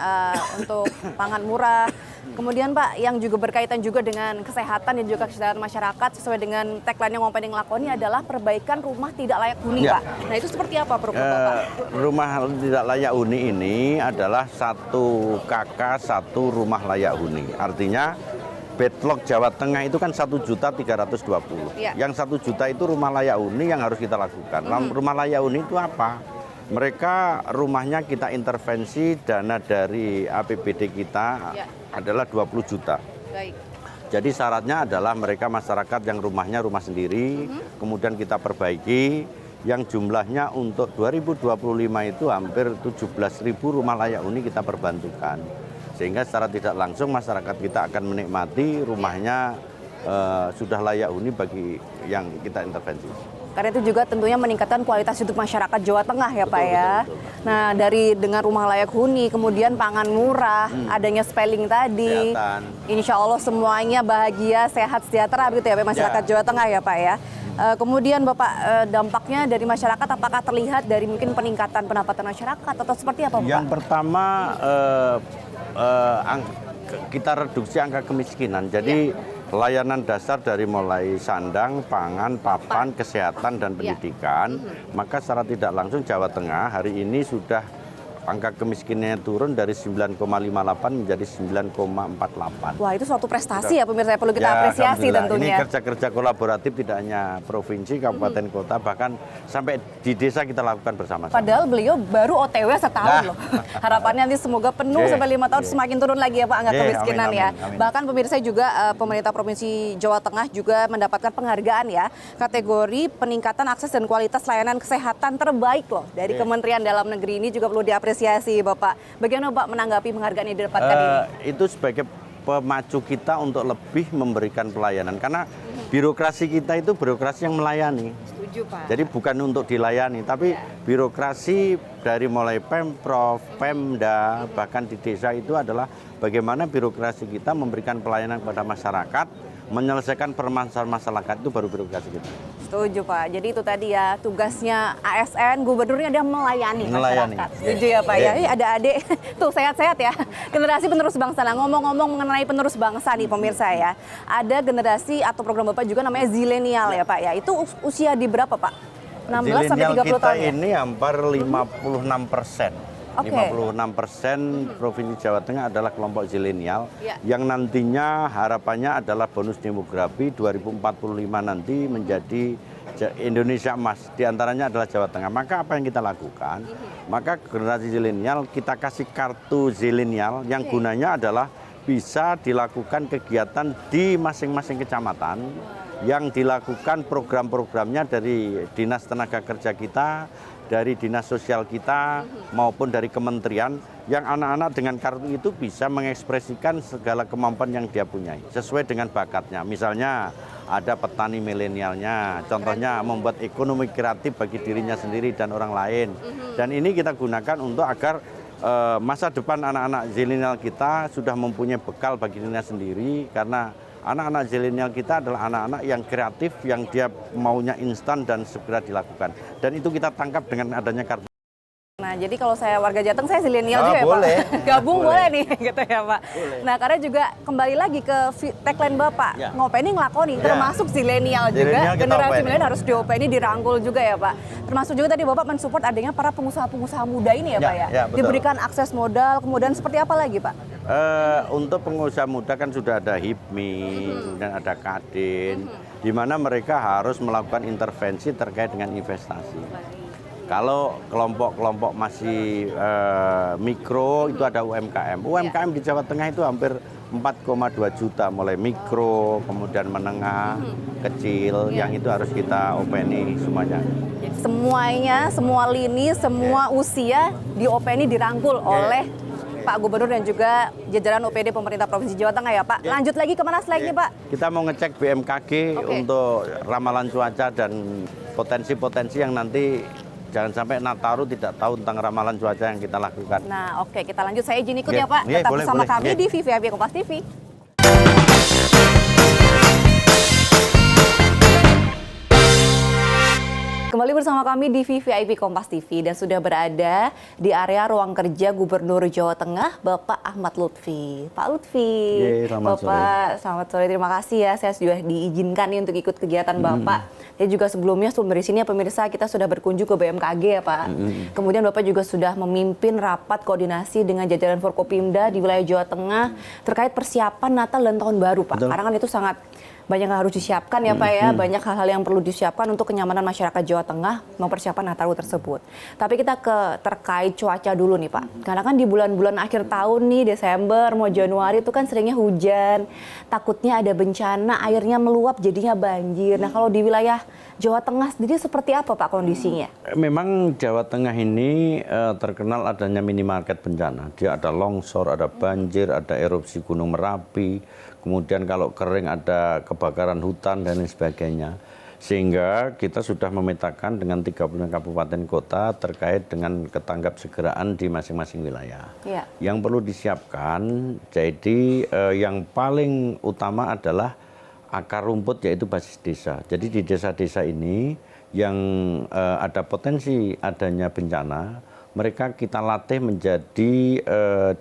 [SPEAKER 3] untuk pangan murah. Kemudian Pak, yang juga berkaitan juga dengan kesehatan dan juga kesehatan masyarakat sesuai dengan tagline yang Opening Lakoni adalah perbaikan rumah tidak layak huni Pak. Nah itu seperti apa program Bapak?
[SPEAKER 2] Rumah tidak layak huni ini adalah satu KK, satu rumah layak huni. Artinya backlog Jawa Tengah itu kan 1.320.000.
[SPEAKER 3] Ya.
[SPEAKER 2] Yang 1 juta itu rumah layak huni yang harus kita lakukan. Rumah layak huni itu apa? Mereka rumahnya kita intervensi, dana dari APBD kita adalah 20 juta.
[SPEAKER 3] Baik.
[SPEAKER 2] Jadi syaratnya adalah mereka masyarakat yang rumahnya rumah sendiri, kemudian kita perbaiki, yang jumlahnya untuk 2025 itu hampir 17.000 rumah layak huni kita perbantukan. Sehingga secara tidak langsung masyarakat kita akan menikmati rumahnya sudah layak huni bagi yang kita intervensi.
[SPEAKER 3] Karena itu juga tentunya meningkatkan kualitas hidup masyarakat Jawa Tengah ya Pak ya.
[SPEAKER 2] Betul.
[SPEAKER 3] Nah dari dengan rumah layak huni, kemudian pangan murah, adanya spelling tadi,
[SPEAKER 2] Kesehatan.
[SPEAKER 3] insya Allah semuanya bahagia, sehat, sejahtera begitu ya Pak masyarakat Jawa Tengah ya Pak ya. Kemudian Bapak dampaknya dari masyarakat apakah terlihat dari mungkin peningkatan pendapatan masyarakat atau seperti apa Bapak?
[SPEAKER 2] Yang pertama kita reduksi angka kemiskinan. Jadi layanan dasar dari mulai sandang, pangan, papan, kesehatan dan pendidikan, maka secara tidak langsung Jawa Tengah hari ini sudah angka kemiskinannya turun dari 9,58 menjadi 9,48.
[SPEAKER 3] Wah itu suatu prestasi ya pemirsa, perlu kita apresiasi
[SPEAKER 2] alhamdulillah.
[SPEAKER 3] tentunya.
[SPEAKER 2] Ini kerja-kerja kolaboratif tidak hanya provinsi, kabupaten, kota, bahkan sampai di desa kita lakukan bersama-sama.
[SPEAKER 3] Padahal beliau baru OTW setahun loh. Harapannya nanti semoga penuh sampai 5 tahun semakin turun lagi ya Pak angka kemiskinan
[SPEAKER 2] amin,
[SPEAKER 3] ya.
[SPEAKER 2] amin.
[SPEAKER 3] Bahkan pemirsa juga pemerintah Provinsi Jawa Tengah juga mendapatkan penghargaan ya kategori peningkatan akses dan kualitas layanan kesehatan terbaik loh dari Kementerian Dalam Negeri. Ini juga perlu diapresiasi Bapak. Bagaimana Pak menanggapi penghargaan yang didapatkan ini?
[SPEAKER 2] Itu sebagai pemacu kita untuk lebih memberikan pelayanan karena birokrasi kita itu birokrasi yang melayani.
[SPEAKER 3] Setuju Pak.
[SPEAKER 2] Jadi bukan untuk dilayani, tapi birokrasi dari mulai Pemprov, Pemda, bahkan di desa itu adalah bagaimana birokrasi kita memberikan pelayanan kepada masyarakat, menyelesaikan permasalahan masyarakat, itu baru birokrasi kita.
[SPEAKER 3] Setuju Pak. Jadi itu tadi ya tugasnya ASN, gubernurnya dia melayani masyarakat. Setuju ya Pak ya. Ini ada adik tuh sehat-sehat ya. Generasi penerus bangsa. Nah ngomong-ngomong mengenai penerus bangsa nih pemirsa ya. Ada generasi atau program Bapak juga namanya Zilenial ya Pak ya. Itu usia di berapa Pak? 16 sampai 30 tahun ya?
[SPEAKER 2] Ini hampir 56%.
[SPEAKER 3] Oke.
[SPEAKER 2] 56% Provinsi Jawa Tengah adalah kelompok zilenial yang nantinya harapannya adalah bonus demografi 2045 nanti menjadi Indonesia emas, diantaranya adalah Jawa Tengah. Maka apa yang kita lakukan? Maka generasi zilenial kita kasih kartu zilenial yang gunanya adalah bisa dilakukan kegiatan di masing-masing kecamatan yang dilakukan program-programnya dari Dinas Tenaga Kerja kita, dari Dinas Sosial kita, maupun dari kementerian, yang anak-anak dengan kartu itu bisa mengekspresikan segala kemampuan yang dia punyai, sesuai dengan bakatnya. Misalnya ada petani milenialnya, contohnya membuat ekonomi kreatif bagi dirinya sendiri dan orang lain. Dan ini kita gunakan untuk agar masa depan anak-anak zilenial kita sudah mempunyai bekal bagi dirinya sendiri, karena anak-anak zilenial kita adalah anak-anak yang kreatif, yang dia maunya instan dan segera dilakukan. Dan itu kita tangkap dengan adanya kartu.
[SPEAKER 3] Nah, jadi kalau saya warga Jateng, saya zilenial juga ya
[SPEAKER 2] boleh.
[SPEAKER 3] Pak? Gabung boleh nih, gitu ya Pak.
[SPEAKER 2] Boleh.
[SPEAKER 3] Nah, karena juga kembali lagi ke tagline Bapak, ngopeni ngelakoni, termasuk zilenial juga,
[SPEAKER 2] Zilenial kita
[SPEAKER 3] generasi
[SPEAKER 2] openi.
[SPEAKER 3] milenial harus diopeni, dirangkul juga ya Pak. Termasuk juga tadi Bapak mensupport adanya para pengusaha-pengusaha muda ini ya Pak ya?
[SPEAKER 2] Betul.
[SPEAKER 3] Diberikan akses modal, kemudian seperti apa lagi Pak?
[SPEAKER 2] Untuk pengusaha muda kan sudah ada HIPMI, kemudian ada Kadin, di mana mereka harus melakukan intervensi terkait dengan investasi. Kalau kelompok-kelompok masih mikro itu ada UMKM. UMKM di Jawa Tengah itu hampir 4,2 juta, mulai mikro, kemudian menengah, kecil, yang itu harus kita openi semuanya.
[SPEAKER 3] Semuanya, semua lini, semua usia diopeni, dirangkul oleh Pak Gubernur dan juga jajaran OPD Pemerintah Provinsi Jawa Tengah ya Pak. Lanjut lagi kemana selanjutnya Pak?
[SPEAKER 2] Kita mau ngecek BMKG untuk ramalan cuaca dan potensi-potensi yang nanti jangan sampai Nataru tidak tahu tentang ramalan cuaca yang kita lakukan.
[SPEAKER 3] Nah oke, kita lanjut. Saya izin ikut ya Pak.
[SPEAKER 2] Iya,
[SPEAKER 3] Tetap
[SPEAKER 2] boleh,
[SPEAKER 3] bersama
[SPEAKER 2] boleh.
[SPEAKER 3] kami
[SPEAKER 2] Iya.
[SPEAKER 3] di VVIP Kompas TV. Kembali bersama kami di VVIP Kompas TV dan sudah berada di area ruang kerja Gubernur Jawa Tengah, Bapak Ahmad Lutfi. Pak Lutfi,
[SPEAKER 2] Selamat
[SPEAKER 3] Bapak, selamat sore. Terima kasih ya, saya sudah diizinkan nih untuk ikut kegiatan Bapak. Saya juga sebelumnya dari sini ya pemirsa, kita sudah berkunjung ke BMKG ya Pak. Kemudian Bapak juga sudah memimpin rapat koordinasi dengan jajaran Forkopimda di wilayah Jawa Tengah terkait persiapan Natal dan Tahun Baru Pak.
[SPEAKER 2] Betul.
[SPEAKER 3] Karena kan itu sangat banyak yang harus disiapkan ya Pak ya, banyak hal-hal yang perlu disiapkan untuk kenyamanan masyarakat Jawa Tengah mempersiapkan Nataru tersebut. Tapi kita terkait cuaca dulu nih Pak, karena kan di bulan-bulan akhir tahun nih, Desember mau Januari itu kan seringnya hujan, takutnya ada bencana, airnya meluap jadinya banjir. Nah kalau di wilayah Jawa Tengah sendiri seperti apa Pak kondisinya?
[SPEAKER 2] Memang Jawa Tengah ini terkenal adanya minimarket bencana. Dia ada longsor, ada banjir, ada erupsi Gunung Merapi, kemudian kalau kering ada kebakaran hutan dan lain sebagainya. Sehingga kita sudah memetakan dengan 30 kabupaten kota terkait dengan ketanggap segeraan di masing-masing wilayah.
[SPEAKER 3] Ya.
[SPEAKER 2] Yang perlu disiapkan, jadi yang paling utama adalah akar rumput yaitu basis desa. Jadi di desa-desa ini yang ada potensi adanya bencana, mereka kita latih menjadi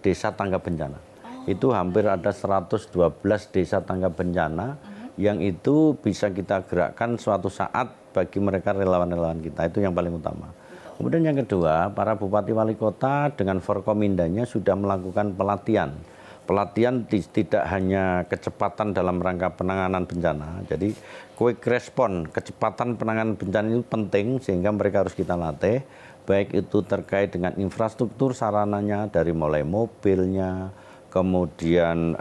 [SPEAKER 2] desa tanggap bencana. Itu hampir ada 112 desa tanggap bencana yang itu bisa kita gerakkan suatu saat bagi mereka relawan-relawan kita. Itu yang paling utama. Kemudian yang kedua, para bupati wali kota dengan Forkomindanya sudah melakukan pelatihan. Pelatihan tidak hanya kecepatan dalam rangka penanganan bencana, jadi quick response, kecepatan penanganan bencana itu penting sehingga mereka harus kita latih, baik itu terkait dengan infrastruktur sarananya dari mulai mobilnya, kemudian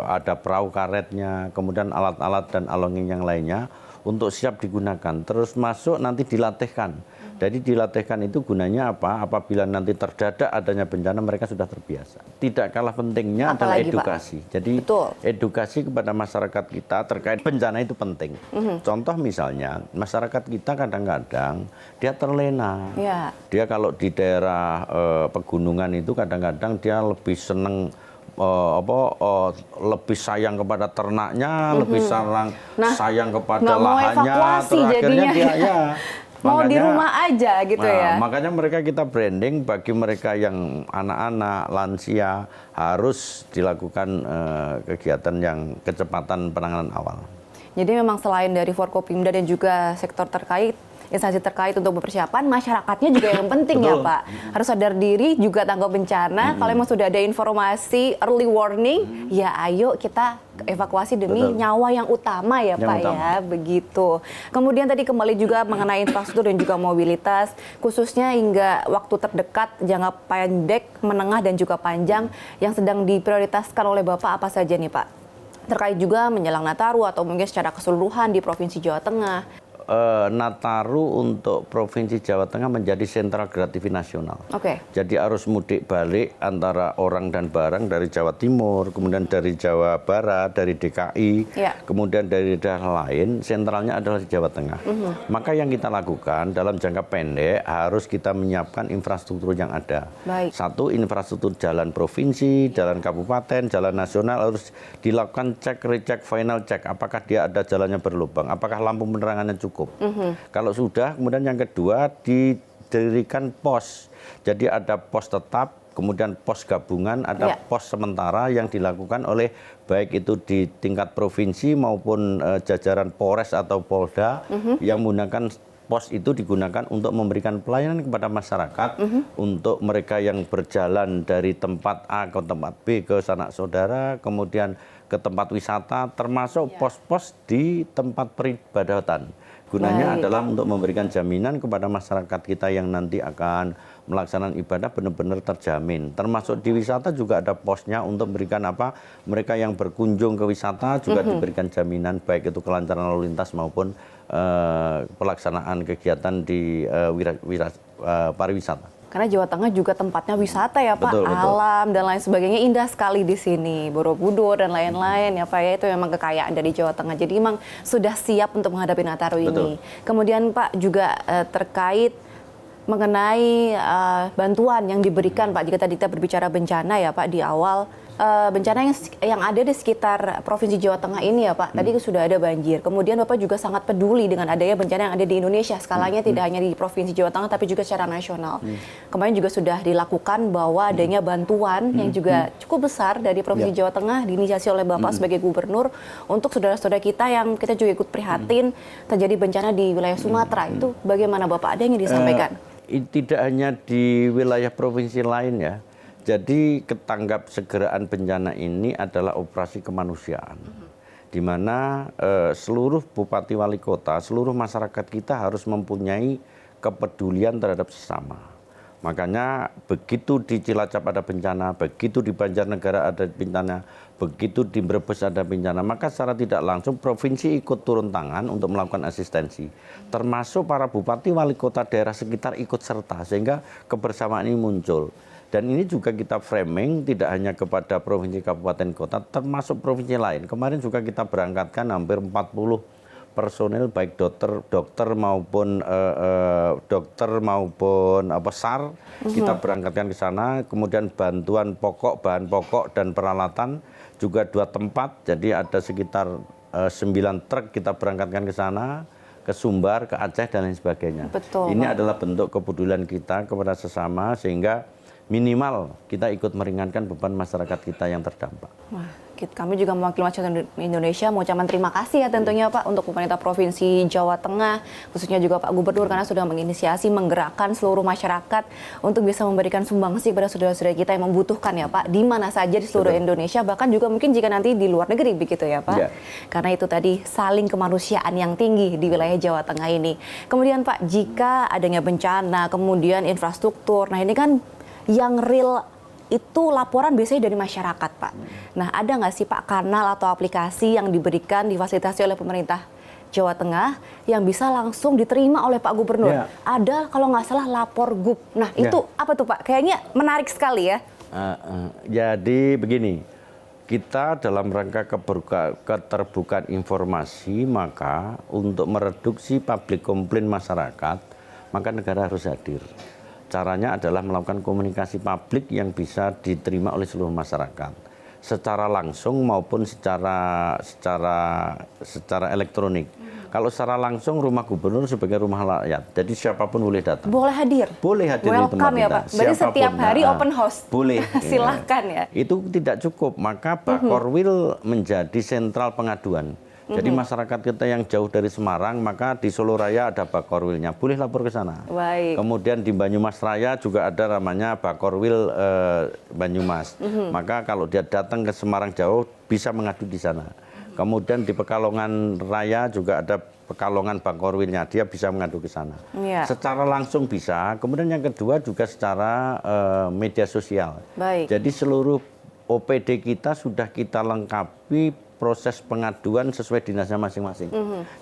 [SPEAKER 2] ada perahu karetnya, kemudian alat-alat dan alonging yang lainnya untuk siap digunakan, terus masuk nanti dilatihkan. Jadi dilatihkan itu gunanya apa? Apabila nanti terdadak adanya bencana mereka sudah terbiasa. Tidak kalah pentingnya adalah edukasi. Pak? Jadi edukasi kepada masyarakat kita terkait bencana itu penting. Contoh misalnya masyarakat kita kadang-kadang dia terlena. Yeah. Dia kalau di daerah pegunungan itu kadang-kadang dia lebih seneng lebih sayang kepada ternaknya, lebih sayang kepada lahannya. Terakhirnya dia ya.
[SPEAKER 3] Mau di rumah aja gitu ya.
[SPEAKER 2] Makanya mereka kita branding bagi mereka yang anak-anak, lansia harus dilakukan kegiatan yang kecepatan penanganan awal.
[SPEAKER 3] Jadi memang selain dari Forkopimda dan juga sektor terkait, instansi terkait untuk persiapan, masyarakatnya juga yang penting ya Pak. Harus sadar diri, juga tanggap bencana. Kalau memang sudah ada informasi early warning, ya ayo kita evakuasi demi nyawa yang utama ya Pak ya, begitu. Kemudian tadi kembali juga mengenai infrastruktur dan juga mobilitas, khususnya hingga waktu terdekat, jangka pendek, menengah dan juga panjang yang sedang diprioritaskan oleh Bapak apa saja nih Pak? Terkait juga menjelang Nataru atau mungkin secara keseluruhan di Provinsi Jawa Tengah.
[SPEAKER 2] Nataru untuk Provinsi Jawa Tengah menjadi sentral Gerak TV nasional. Jadi arus mudik balik antara orang dan barang dari Jawa Timur, kemudian dari Jawa Barat, dari DKI, kemudian dari daerah lain, sentralnya adalah di Jawa Tengah. Maka yang kita lakukan dalam jangka pendek harus kita menyiapkan infrastruktur yang ada. Satu, infrastruktur jalan provinsi, jalan kabupaten, jalan nasional harus dilakukan cek, recek, final cek. Apakah dia ada jalannya berlubang, apakah lampu penerangannya cukup. Kalau sudah, kemudian yang kedua didirikan pos. Jadi ada pos tetap, kemudian pos gabungan, ada pos sementara yang dilakukan oleh baik itu di tingkat provinsi maupun jajaran Polres atau Polda yang menggunakan pos itu digunakan untuk memberikan pelayanan kepada masyarakat untuk mereka yang berjalan dari tempat A ke tempat B ke sanak saudara, kemudian ke tempat wisata, termasuk pos-pos di tempat peribadatan. Gunanya adalah untuk memberikan jaminan kepada masyarakat kita yang nanti akan melaksanakan ibadah benar-benar terjamin. Termasuk di wisata juga ada posnya untuk memberikan apa? Mereka yang berkunjung ke wisata juga diberikan jaminan baik itu kelancaran lalu lintas maupun pelaksanaan kegiatan di pariwisata.
[SPEAKER 3] Karena Jawa Tengah juga tempatnya wisata ya Pak, alam dan lain sebagainya indah sekali di sini, Borobudur dan lain-lain ya Pak ya, itu memang kekayaan dari Jawa Tengah. Jadi memang sudah siap untuk menghadapi Nataru ini. Kemudian Pak juga terkait mengenai bantuan yang diberikan Pak, jika tadi kita berbicara bencana ya Pak di awal. Bencana yang ada di sekitar Provinsi Jawa Tengah ini ya Pak, tadi sudah ada banjir. Kemudian Bapak juga sangat peduli dengan adanya bencana yang ada di Indonesia, skalanya tidak hanya di Provinsi Jawa Tengah tapi juga secara nasional. Kemarin juga sudah dilakukan bahwa adanya bantuan yang juga cukup besar dari Provinsi Jawa Tengah diinisiasi oleh Bapak sebagai gubernur untuk saudara-saudara kita yang kita juga ikut prihatin terjadi bencana di wilayah Sumatera. Itu bagaimana Bapak, ada yang ingin disampaikan?
[SPEAKER 2] Tidak hanya di wilayah provinsi lain ya. Jadi ketanggap segeraan bencana ini adalah operasi kemanusiaan. di mana seluruh bupati wali kota, seluruh masyarakat kita harus mempunyai kepedulian terhadap sesama. Makanya begitu di Cilacap ada bencana, begitu di Banjarnegara ada bencana, begitu di Brebes ada bencana, maka secara tidak langsung provinsi ikut turun tangan untuk melakukan asistensi. Termasuk para bupati wali kota daerah sekitar ikut serta, sehingga kebersamaan ini muncul. Dan ini juga kita framing tidak hanya kepada provinsi, kabupaten, kota, termasuk provinsi lain. Kemarin juga kita berangkatkan hampir 40 personel baik dokter maupun SAR, kita berangkatkan ke sana. Kemudian bantuan pokok, bahan pokok dan peralatan juga 2 tempat. Jadi ada sekitar 9 truk kita berangkatkan ke sana, ke Sumbar, ke Aceh dan lain sebagainya.
[SPEAKER 3] Betul,
[SPEAKER 2] ini
[SPEAKER 3] Pak.
[SPEAKER 2] adalah bentuk kepedulian kita kepada sesama, sehingga minimal kita ikut meringankan beban masyarakat kita yang terdampak.
[SPEAKER 3] Wah, kami juga mewakili masyarakat Indonesia mengucapkan terima kasih ya tentunya Pak untuk pemerintah Provinsi Jawa Tengah, khususnya juga Pak Gubernur karena sudah menginisiasi menggerakkan seluruh masyarakat untuk bisa memberikan sumbangsi kepada saudara-saudara kita yang membutuhkan ya Pak, di mana saja di seluruh Indonesia, bahkan juga mungkin jika nanti di luar negeri begitu ya Pak. Ya. Karena itu tadi saling kemanusiaan yang tinggi di wilayah Jawa Tengah ini. Kemudian Pak, jika adanya bencana, kemudian infrastruktur, nah ini kan yang real itu laporan biasanya dari masyarakat, Pak. Nah, ada nggak sih Pak kanal atau aplikasi yang diberikan, difasilitasi oleh pemerintah Jawa Tengah yang bisa langsung diterima oleh Pak Gubernur? Ya. Ada kalau nggak salah lapor gub. Nah, itu apa tuh Pak? Kayaknya menarik sekali ya.
[SPEAKER 2] Jadi begini, kita dalam rangka keterbukaan informasi, maka untuk mereduksi public complaint masyarakat, maka negara harus hadir. Caranya adalah melakukan komunikasi publik yang bisa diterima oleh seluruh masyarakat secara langsung maupun secara elektronik. Kalau secara langsung rumah gubernur sebagai rumah rakyat, jadi siapapun boleh datang.
[SPEAKER 3] Boleh hadir.
[SPEAKER 2] Boleh hadir di tempat
[SPEAKER 3] ya
[SPEAKER 2] kita.
[SPEAKER 3] Pak. Berarti setiap hari open house.
[SPEAKER 2] Boleh.
[SPEAKER 3] Silahkan ya.
[SPEAKER 2] Itu tidak cukup, maka Bakorwil menjadi sentral pengaduan. Jadi masyarakat kita yang jauh dari Semarang, maka di Solo Raya ada Bakorwilnya, boleh lapor ke sana.
[SPEAKER 3] Baik.
[SPEAKER 2] Kemudian di Banyumas Raya juga ada namanya Bakorwil Banyumas. Maka kalau dia datang ke Semarang jauh, bisa mengadu di sana. Kemudian di Pekalongan Raya juga ada Pekalongan Bakorwilnya, dia bisa mengadu ke sana. Ya. Secara langsung bisa. Kemudian yang kedua juga secara media sosial.
[SPEAKER 3] Baik.
[SPEAKER 2] Jadi seluruh OPD kita sudah kita lengkapi proses pengaduan sesuai dinasnya masing-masing.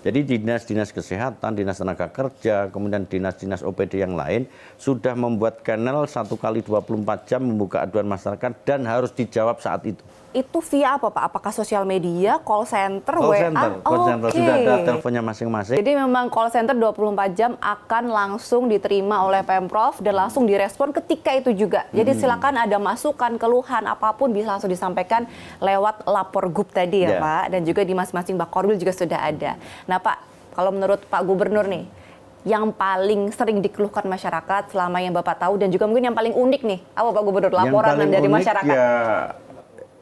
[SPEAKER 2] Jadi dinas-dinas kesehatan, dinas tenaga kerja, kemudian dinas-dinas OPD yang lain sudah membuat kanal 1 kali 24 jam membuka aduan masyarakat dan harus dijawab saat itu.
[SPEAKER 3] Itu via apa Pak? Apakah sosial media, call center, WA?
[SPEAKER 2] Call center sudah ada teleponnya masing-masing.
[SPEAKER 3] Jadi memang call center 24 jam akan langsung diterima oleh Pemprov dan langsung direspon ketika itu juga. Jadi silakan ada masukan, keluhan, apapun bisa langsung disampaikan lewat lapor gub tadi ya Pak. Dan juga di masing-masing Bakorwil juga sudah ada. Nah Pak, kalau menurut Pak Gubernur nih, yang paling sering dikeluhkan masyarakat selama yang Bapak tahu dan juga mungkin yang paling unik nih, apa Pak Gubernur laporan dari masyarakat?
[SPEAKER 2] Ya,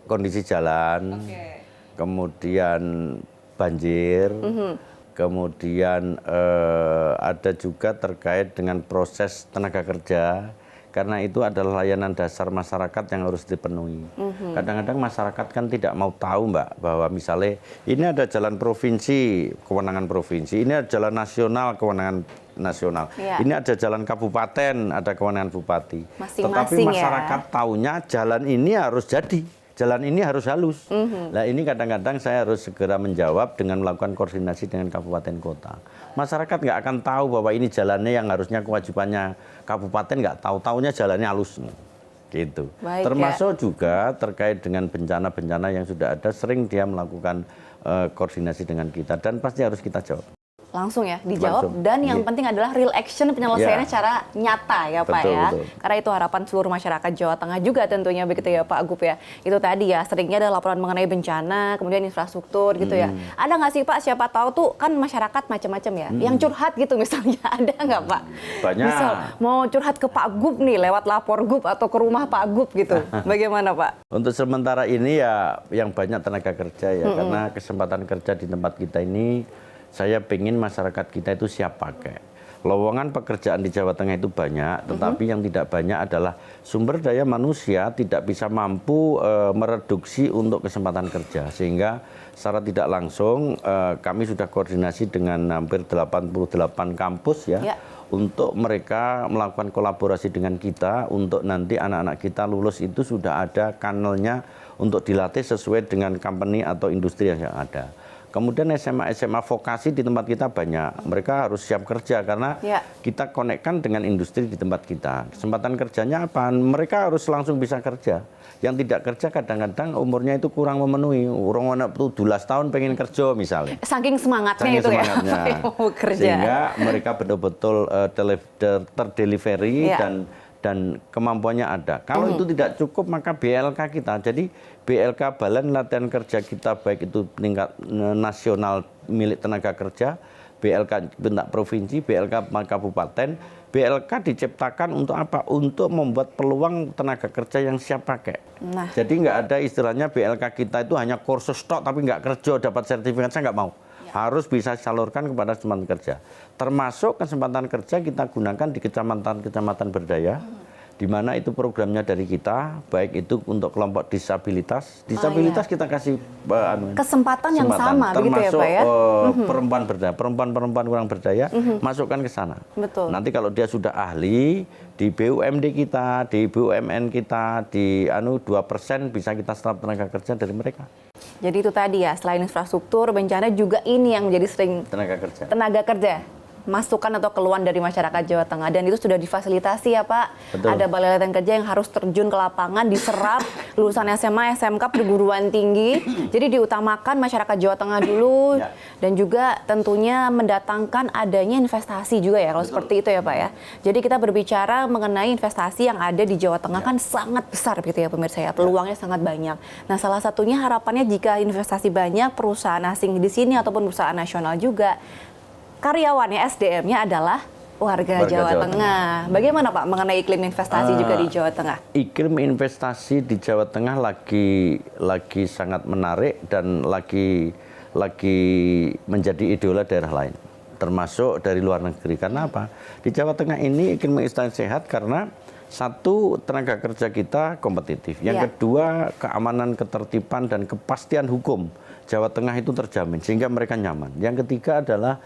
[SPEAKER 2] kondisi jalan, kemudian banjir, kemudian ada juga terkait dengan proses tenaga kerja, karena itu adalah layanan dasar masyarakat yang harus dipenuhi. Kadang-kadang masyarakat kan tidak mau tahu Mbak, bahwa misalnya ini ada jalan provinsi, kewenangan provinsi, ini ada jalan nasional, kewenangan nasional, ini ada jalan kabupaten, ada kewenangan bupati. Tetapi masyarakat taunya jalan ini harus jadi. Jalan ini harus halus. Nah ini kadang-kadang saya harus segera menjawab dengan melakukan koordinasi dengan kabupaten kota. Masyarakat nggak akan tahu bahwa ini jalannya yang harusnya kewajibannya kabupaten, nggak tahu, taunya jalannya halus. Gitu.
[SPEAKER 3] Baik,
[SPEAKER 2] termasuk juga terkait dengan bencana-bencana yang sudah ada, sering dia melakukan koordinasi dengan kita dan pasti harus kita jawab.
[SPEAKER 3] Langsung ya dijawab dan yang penting adalah real action penyelesaiannya secara nyata ya Pak ya. Betul. Karena itu harapan seluruh masyarakat Jawa Tengah juga tentunya begitu ya Pak Gub ya. Itu tadi ya seringnya ada laporan mengenai bencana, kemudian infrastruktur gitu ya. Ada nggak sih Pak, siapa tahu tuh kan masyarakat macam-macam ya. Yang curhat gitu misalnya, ada nggak Pak?
[SPEAKER 2] Banyak.
[SPEAKER 3] Misal mau curhat ke Pak Gub nih lewat lapor Gub atau ke rumah Pak Gub gitu. Bagaimana Pak?
[SPEAKER 2] Untuk sementara ini ya yang banyak tenaga kerja ya, karena kesempatan kerja di tempat kita ini saya pengen masyarakat kita itu siap pakai. lowongan pekerjaan di Jawa Tengah itu banyak, tetapi yang tidak banyak adalah sumber daya manusia tidak bisa mampu mereduksi untuk kesempatan kerja. Sehingga secara tidak langsung kami sudah koordinasi dengan hampir 88 kampus ya. Untuk mereka melakukan kolaborasi dengan kita untuk nanti anak-anak kita lulus itu sudah ada kanalnya untuk dilatih sesuai dengan company atau industri yang ada. Kemudian SMA vokasi di tempat kita banyak. Mereka harus siap kerja karena kita konekkan dengan industri di tempat kita. Kesempatan kerjanya apa? Mereka harus langsung bisa kerja. Yang tidak kerja kadang-kadang umurnya itu kurang memenuhi. Orang anak 17 tahun pengen kerja misalnya.
[SPEAKER 3] Saking semangatnya itu
[SPEAKER 2] semangatnya.
[SPEAKER 3] Ya. Mau kerja.
[SPEAKER 2] Sehingga mereka betul-betul terdelivery dan kemampuannya ada. Kalau itu tidak cukup maka BLK kita. Jadi BLK Badan Latihan Kerja kita baik itu tingkat nasional milik tenaga kerja, BLK tingkat provinsi, BLK kabupaten, BLK diciptakan untuk apa? Untuk membuat peluang tenaga kerja yang siap pakai. Nah. Jadi nggak ada istilahnya BLK kita itu hanya kursus tok tapi nggak kerja dapat sertifikat, saya nggak mau. Harus bisa salurkan kepada kesempatan kerja. Termasuk kesempatan kerja kita gunakan di kecamatan-kecamatan berdaya, di mana itu programnya dari kita, baik itu untuk kelompok disabilitas. Disabilitas kita kasih
[SPEAKER 3] kesempatan yang sama, begitu ya Pak ya?
[SPEAKER 2] Perempuan berdaya, perempuan kurang berdaya, masukkan ke sana.
[SPEAKER 3] Betul.
[SPEAKER 2] Nanti kalau dia sudah ahli, di BUMD kita, di BUMN kita, di 2% bisa kita serap tenaga kerja dari mereka.
[SPEAKER 3] Jadi itu tadi ya, selain infrastruktur, bencana juga ini yang menjadi sering tenaga kerja. Masukan atau keluhan dari masyarakat Jawa Tengah, dan itu sudah difasilitasi ya Pak. Betul. Ada balai latihan kerja yang harus terjun ke lapangan, diserap lulusan SMA, SMK, perguruan tinggi. Jadi diutamakan masyarakat Jawa Tengah dulu dan juga tentunya mendatangkan adanya investasi juga ya kalau seperti itu ya Pak ya. Jadi kita berbicara mengenai investasi yang ada di Jawa Tengah kan sangat besar gitu ya pemirsa ya, peluangnya sangat banyak. Nah salah satunya harapannya jika investasi banyak, perusahaan asing di sini ataupun perusahaan nasional juga, karyawannya, SDM-nya adalah warga Jawa Tengah. Bagaimana Pak mengenai iklim investasi juga di Jawa Tengah?
[SPEAKER 2] Iklim investasi di Jawa Tengah lagi sangat menarik dan lagi menjadi idola daerah lain, termasuk dari luar negeri. Karena apa? Di Jawa Tengah ini iklim investasi sehat karena satu, tenaga kerja kita kompetitif. Yang kedua, keamanan, ketertiban dan kepastian hukum Jawa Tengah itu terjamin sehingga mereka nyaman. Yang ketiga adalah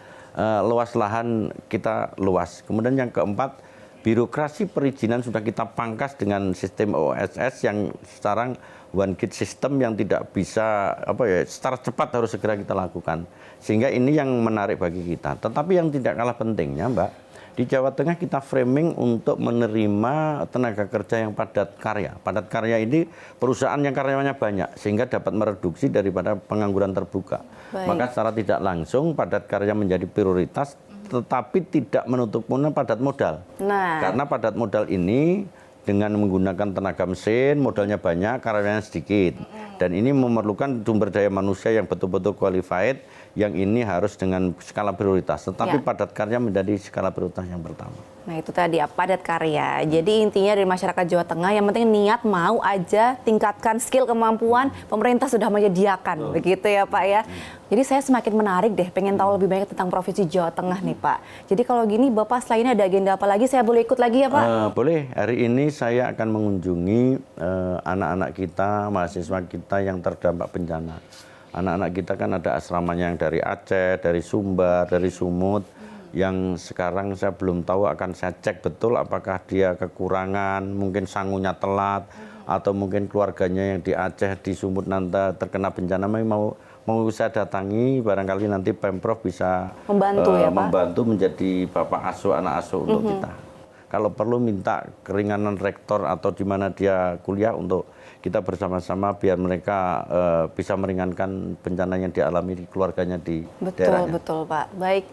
[SPEAKER 2] luas lahan kita luas. Kemudian yang keempat, birokrasi perizinan sudah kita pangkas dengan sistem OSS yang sekarang one gate system yang tidak bisa secara cepat harus segera kita lakukan. Sehingga ini yang menarik bagi kita. Tetapi yang tidak kalah pentingnya Mbak, di Jawa Tengah kita framing untuk menerima tenaga kerja yang padat karya. Padat karya ini perusahaan yang karyawannya banyak sehingga dapat mereduksi daripada pengangguran terbuka. Maka secara tidak langsung padat karya menjadi prioritas, tetapi tidak menutup kemungkinan padat modal. Karena padat modal ini dengan menggunakan tenaga mesin, modalnya banyak, karyawannya sedikit. Dan ini memerlukan sumber daya manusia yang betul-betul qualified, yang ini harus dengan skala prioritas. Tetapi padat karya menjadi skala prioritas yang pertama.
[SPEAKER 3] Nah itu tadi ya, padat karya. Jadi intinya dari masyarakat Jawa Tengah yang penting niat, mau aja tingkatkan skill, kemampuan, pemerintah sudah menyediakan. Begitu ya Pak ya. Jadi saya semakin menarik deh, pengen tahu lebih banyak tentang Provinsi Jawa Tengah nih Pak. Jadi kalau gini Bapak selain ada agenda apa lagi, saya boleh ikut lagi ya Pak?
[SPEAKER 2] Boleh, hari ini saya akan mengunjungi anak-anak kita, mahasiswa kita yang terdampak bencana. Anak-anak kita kan ada asramanya yang dari Aceh, dari Sumbar, dari Sumut, yang sekarang saya belum tahu, akan saya cek betul apakah dia kekurangan, mungkin sangunya telat, atau mungkin keluarganya yang di Aceh, di Sumut nanti terkena bencana, mau saya datangi, barangkali nanti Pemprov bisa
[SPEAKER 3] membantu ya Pak?
[SPEAKER 2] Membantu menjadi bapak asuh, anak asuh untuk kita. Kalau perlu minta keringanan rektor atau di mana dia kuliah untuk kita bersama-sama biar mereka bisa meringankan bencana yang dialami di keluarganya di daerahnya. Betul
[SPEAKER 3] Pak. Baik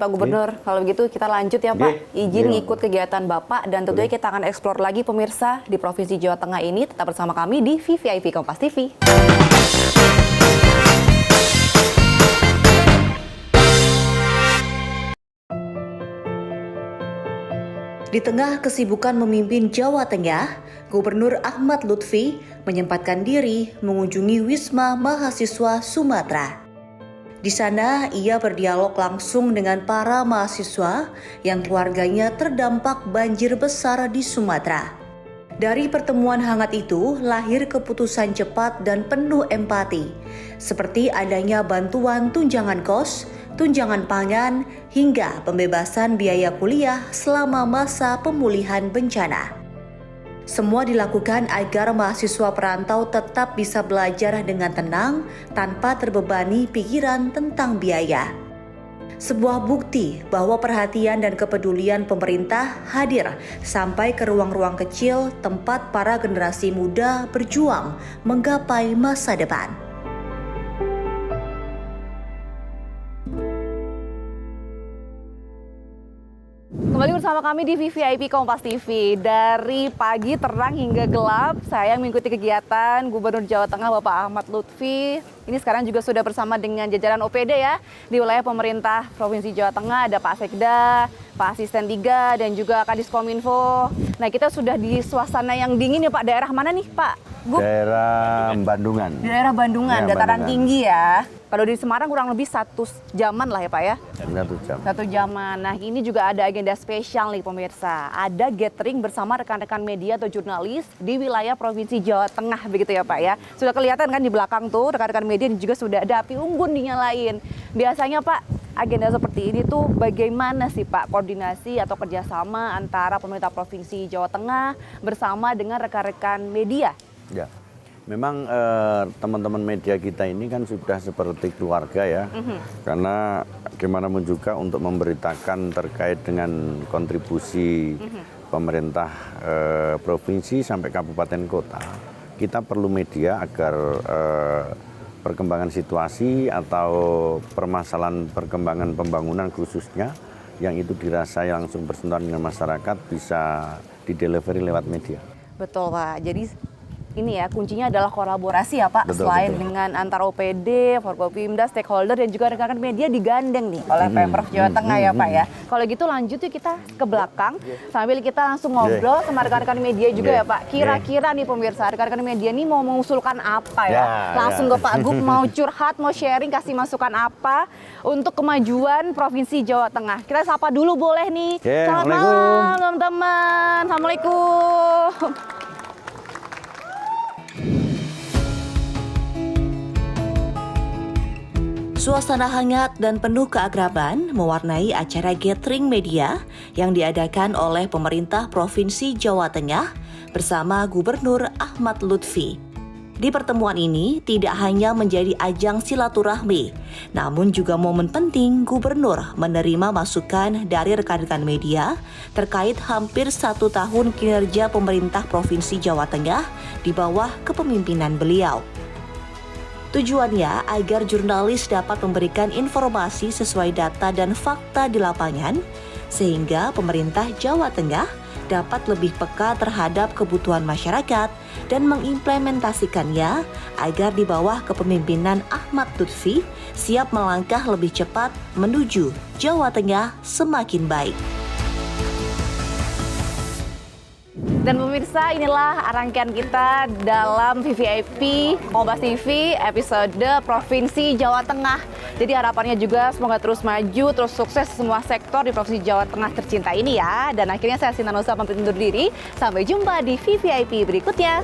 [SPEAKER 3] Pak Gubernur. Kalau begitu kita lanjut ya Pak. Izin ikut kegiatan Bapak dan tentunya kita akan eksplor lagi pemirsa di Provinsi Jawa Tengah ini. Tetap bersama kami di VVIP Kompas TV.
[SPEAKER 1] Di tengah kesibukan memimpin Jawa Tengah, Gubernur Ahmad Lutfi menyempatkan diri mengunjungi Wisma Mahasiswa Sumatera. Di sana ia berdialog langsung dengan para mahasiswa yang keluarganya terdampak banjir besar di Sumatera. Dari pertemuan hangat itu lahir keputusan cepat dan penuh empati, seperti adanya bantuan tunjangan kos, tunjangan pangan, hingga pembebasan biaya kuliah selama masa pemulihan bencana. Semua dilakukan agar mahasiswa perantau tetap bisa belajar dengan tenang tanpa terbebani pikiran tentang biaya. Sebuah bukti bahwa perhatian dan kepedulian pemerintah hadir sampai ke ruang-ruang kecil tempat para generasi muda berjuang menggapai masa depan.
[SPEAKER 3] Kembali bersama kami di VVIP Kompas TV. Dari pagi terang hingga gelap, saya mengikuti kegiatan Gubernur Jawa Tengah Bapak Ahmad Lutfi. Ini sekarang juga sudah bersama dengan jajaran OPD ya. Di wilayah pemerintah Provinsi Jawa Tengah ada Pak Sekda, Pak Asisten 3, dan juga Kadiskominfo. Nah, kita sudah di suasana yang dingin ya Pak. Daerah mana nih Pak?
[SPEAKER 2] Daerah Bandungan.
[SPEAKER 3] Di daerah Bandungan,
[SPEAKER 2] Ya,
[SPEAKER 3] dataran
[SPEAKER 2] Bandungan.
[SPEAKER 3] tinggi ya. Kalau di Semarang kurang lebih 1 jaman lah ya Pak ya.
[SPEAKER 2] 1 jam.
[SPEAKER 3] 1 jaman. Nah, ini juga ada agenda spesial nih pemirsa. Ada gathering bersama rekan-rekan media atau jurnalis di wilayah Provinsi Jawa Tengah begitu ya Pak ya. Sudah kelihatan kan di belakang tuh rekan-rekan media dan juga sudah ada api unggun dinyalain. Biasanya Pak, agenda seperti ini tuh bagaimana sih Pak koordinasi atau kerjasama antara pemerintah Provinsi Jawa Tengah bersama dengan rekan-rekan media?
[SPEAKER 2] Ya. Memang teman-teman media kita ini kan sudah seperti keluarga ya. Karena gimana pun juga untuk memberitakan terkait dengan kontribusi pemerintah provinsi sampai kabupaten kota. Kita perlu media agar perkembangan situasi atau permasalahan perkembangan pembangunan khususnya yang itu dirasa langsung bersentuhan dengan masyarakat bisa didelivery lewat media.
[SPEAKER 3] Betul Pak. Jadi ini ya kuncinya adalah kolaborasi ya Pak.
[SPEAKER 2] Betul,
[SPEAKER 3] Selain
[SPEAKER 2] betul.
[SPEAKER 3] dengan antar OPD, Forkopimda, stakeholder dan juga rekan-rekan media digandeng nih oleh Pemprov Jawa Tengah ya Pak ya. Kalau gitu lanjut yuk kita ke belakang sambil kita langsung ngobrol sama rekan-rekan media juga ya Pak. Kira-kira nih pemirsa rekan-rekan media nih mau mengusulkan apa ya?
[SPEAKER 2] Ya,
[SPEAKER 3] Langsung
[SPEAKER 2] ya.
[SPEAKER 3] ke Pak Gub mau curhat, mau sharing, kasih masukan apa untuk kemajuan Provinsi Jawa Tengah. Kita sapa dulu boleh nih.
[SPEAKER 2] Oke,
[SPEAKER 3] Selamat
[SPEAKER 2] Assalamualaikum.
[SPEAKER 3] malam teman-teman. Assalamualaikum.
[SPEAKER 1] Suasana hangat dan penuh keakraban mewarnai acara gathering media yang diadakan oleh pemerintah Provinsi Jawa Tengah bersama Gubernur Ahmad Lutfi. Di pertemuan ini tidak hanya menjadi ajang silaturahmi, namun juga momen penting Gubernur menerima masukan dari rekan-rekan media terkait hampir 1 tahun kinerja pemerintah Provinsi Jawa Tengah di bawah kepemimpinan beliau. Tujuannya agar jurnalis dapat memberikan informasi sesuai data dan fakta di lapangan, sehingga pemerintah Jawa Tengah dapat lebih peka terhadap kebutuhan masyarakat dan mengimplementasikannya agar di bawah kepemimpinan Ahmad Lutfi siap melangkah lebih cepat menuju Jawa Tengah semakin baik.
[SPEAKER 3] Dan pemirsa, inilah rangkaian kita dalam VVIP Kompas TV episode Provinsi Jawa Tengah. Jadi harapannya juga semoga terus maju, terus sukses semua sektor di Provinsi Jawa Tengah tercinta ini ya. Dan akhirnya saya Sinta Nusa pamit undur diri. Sampai jumpa di VVIP berikutnya.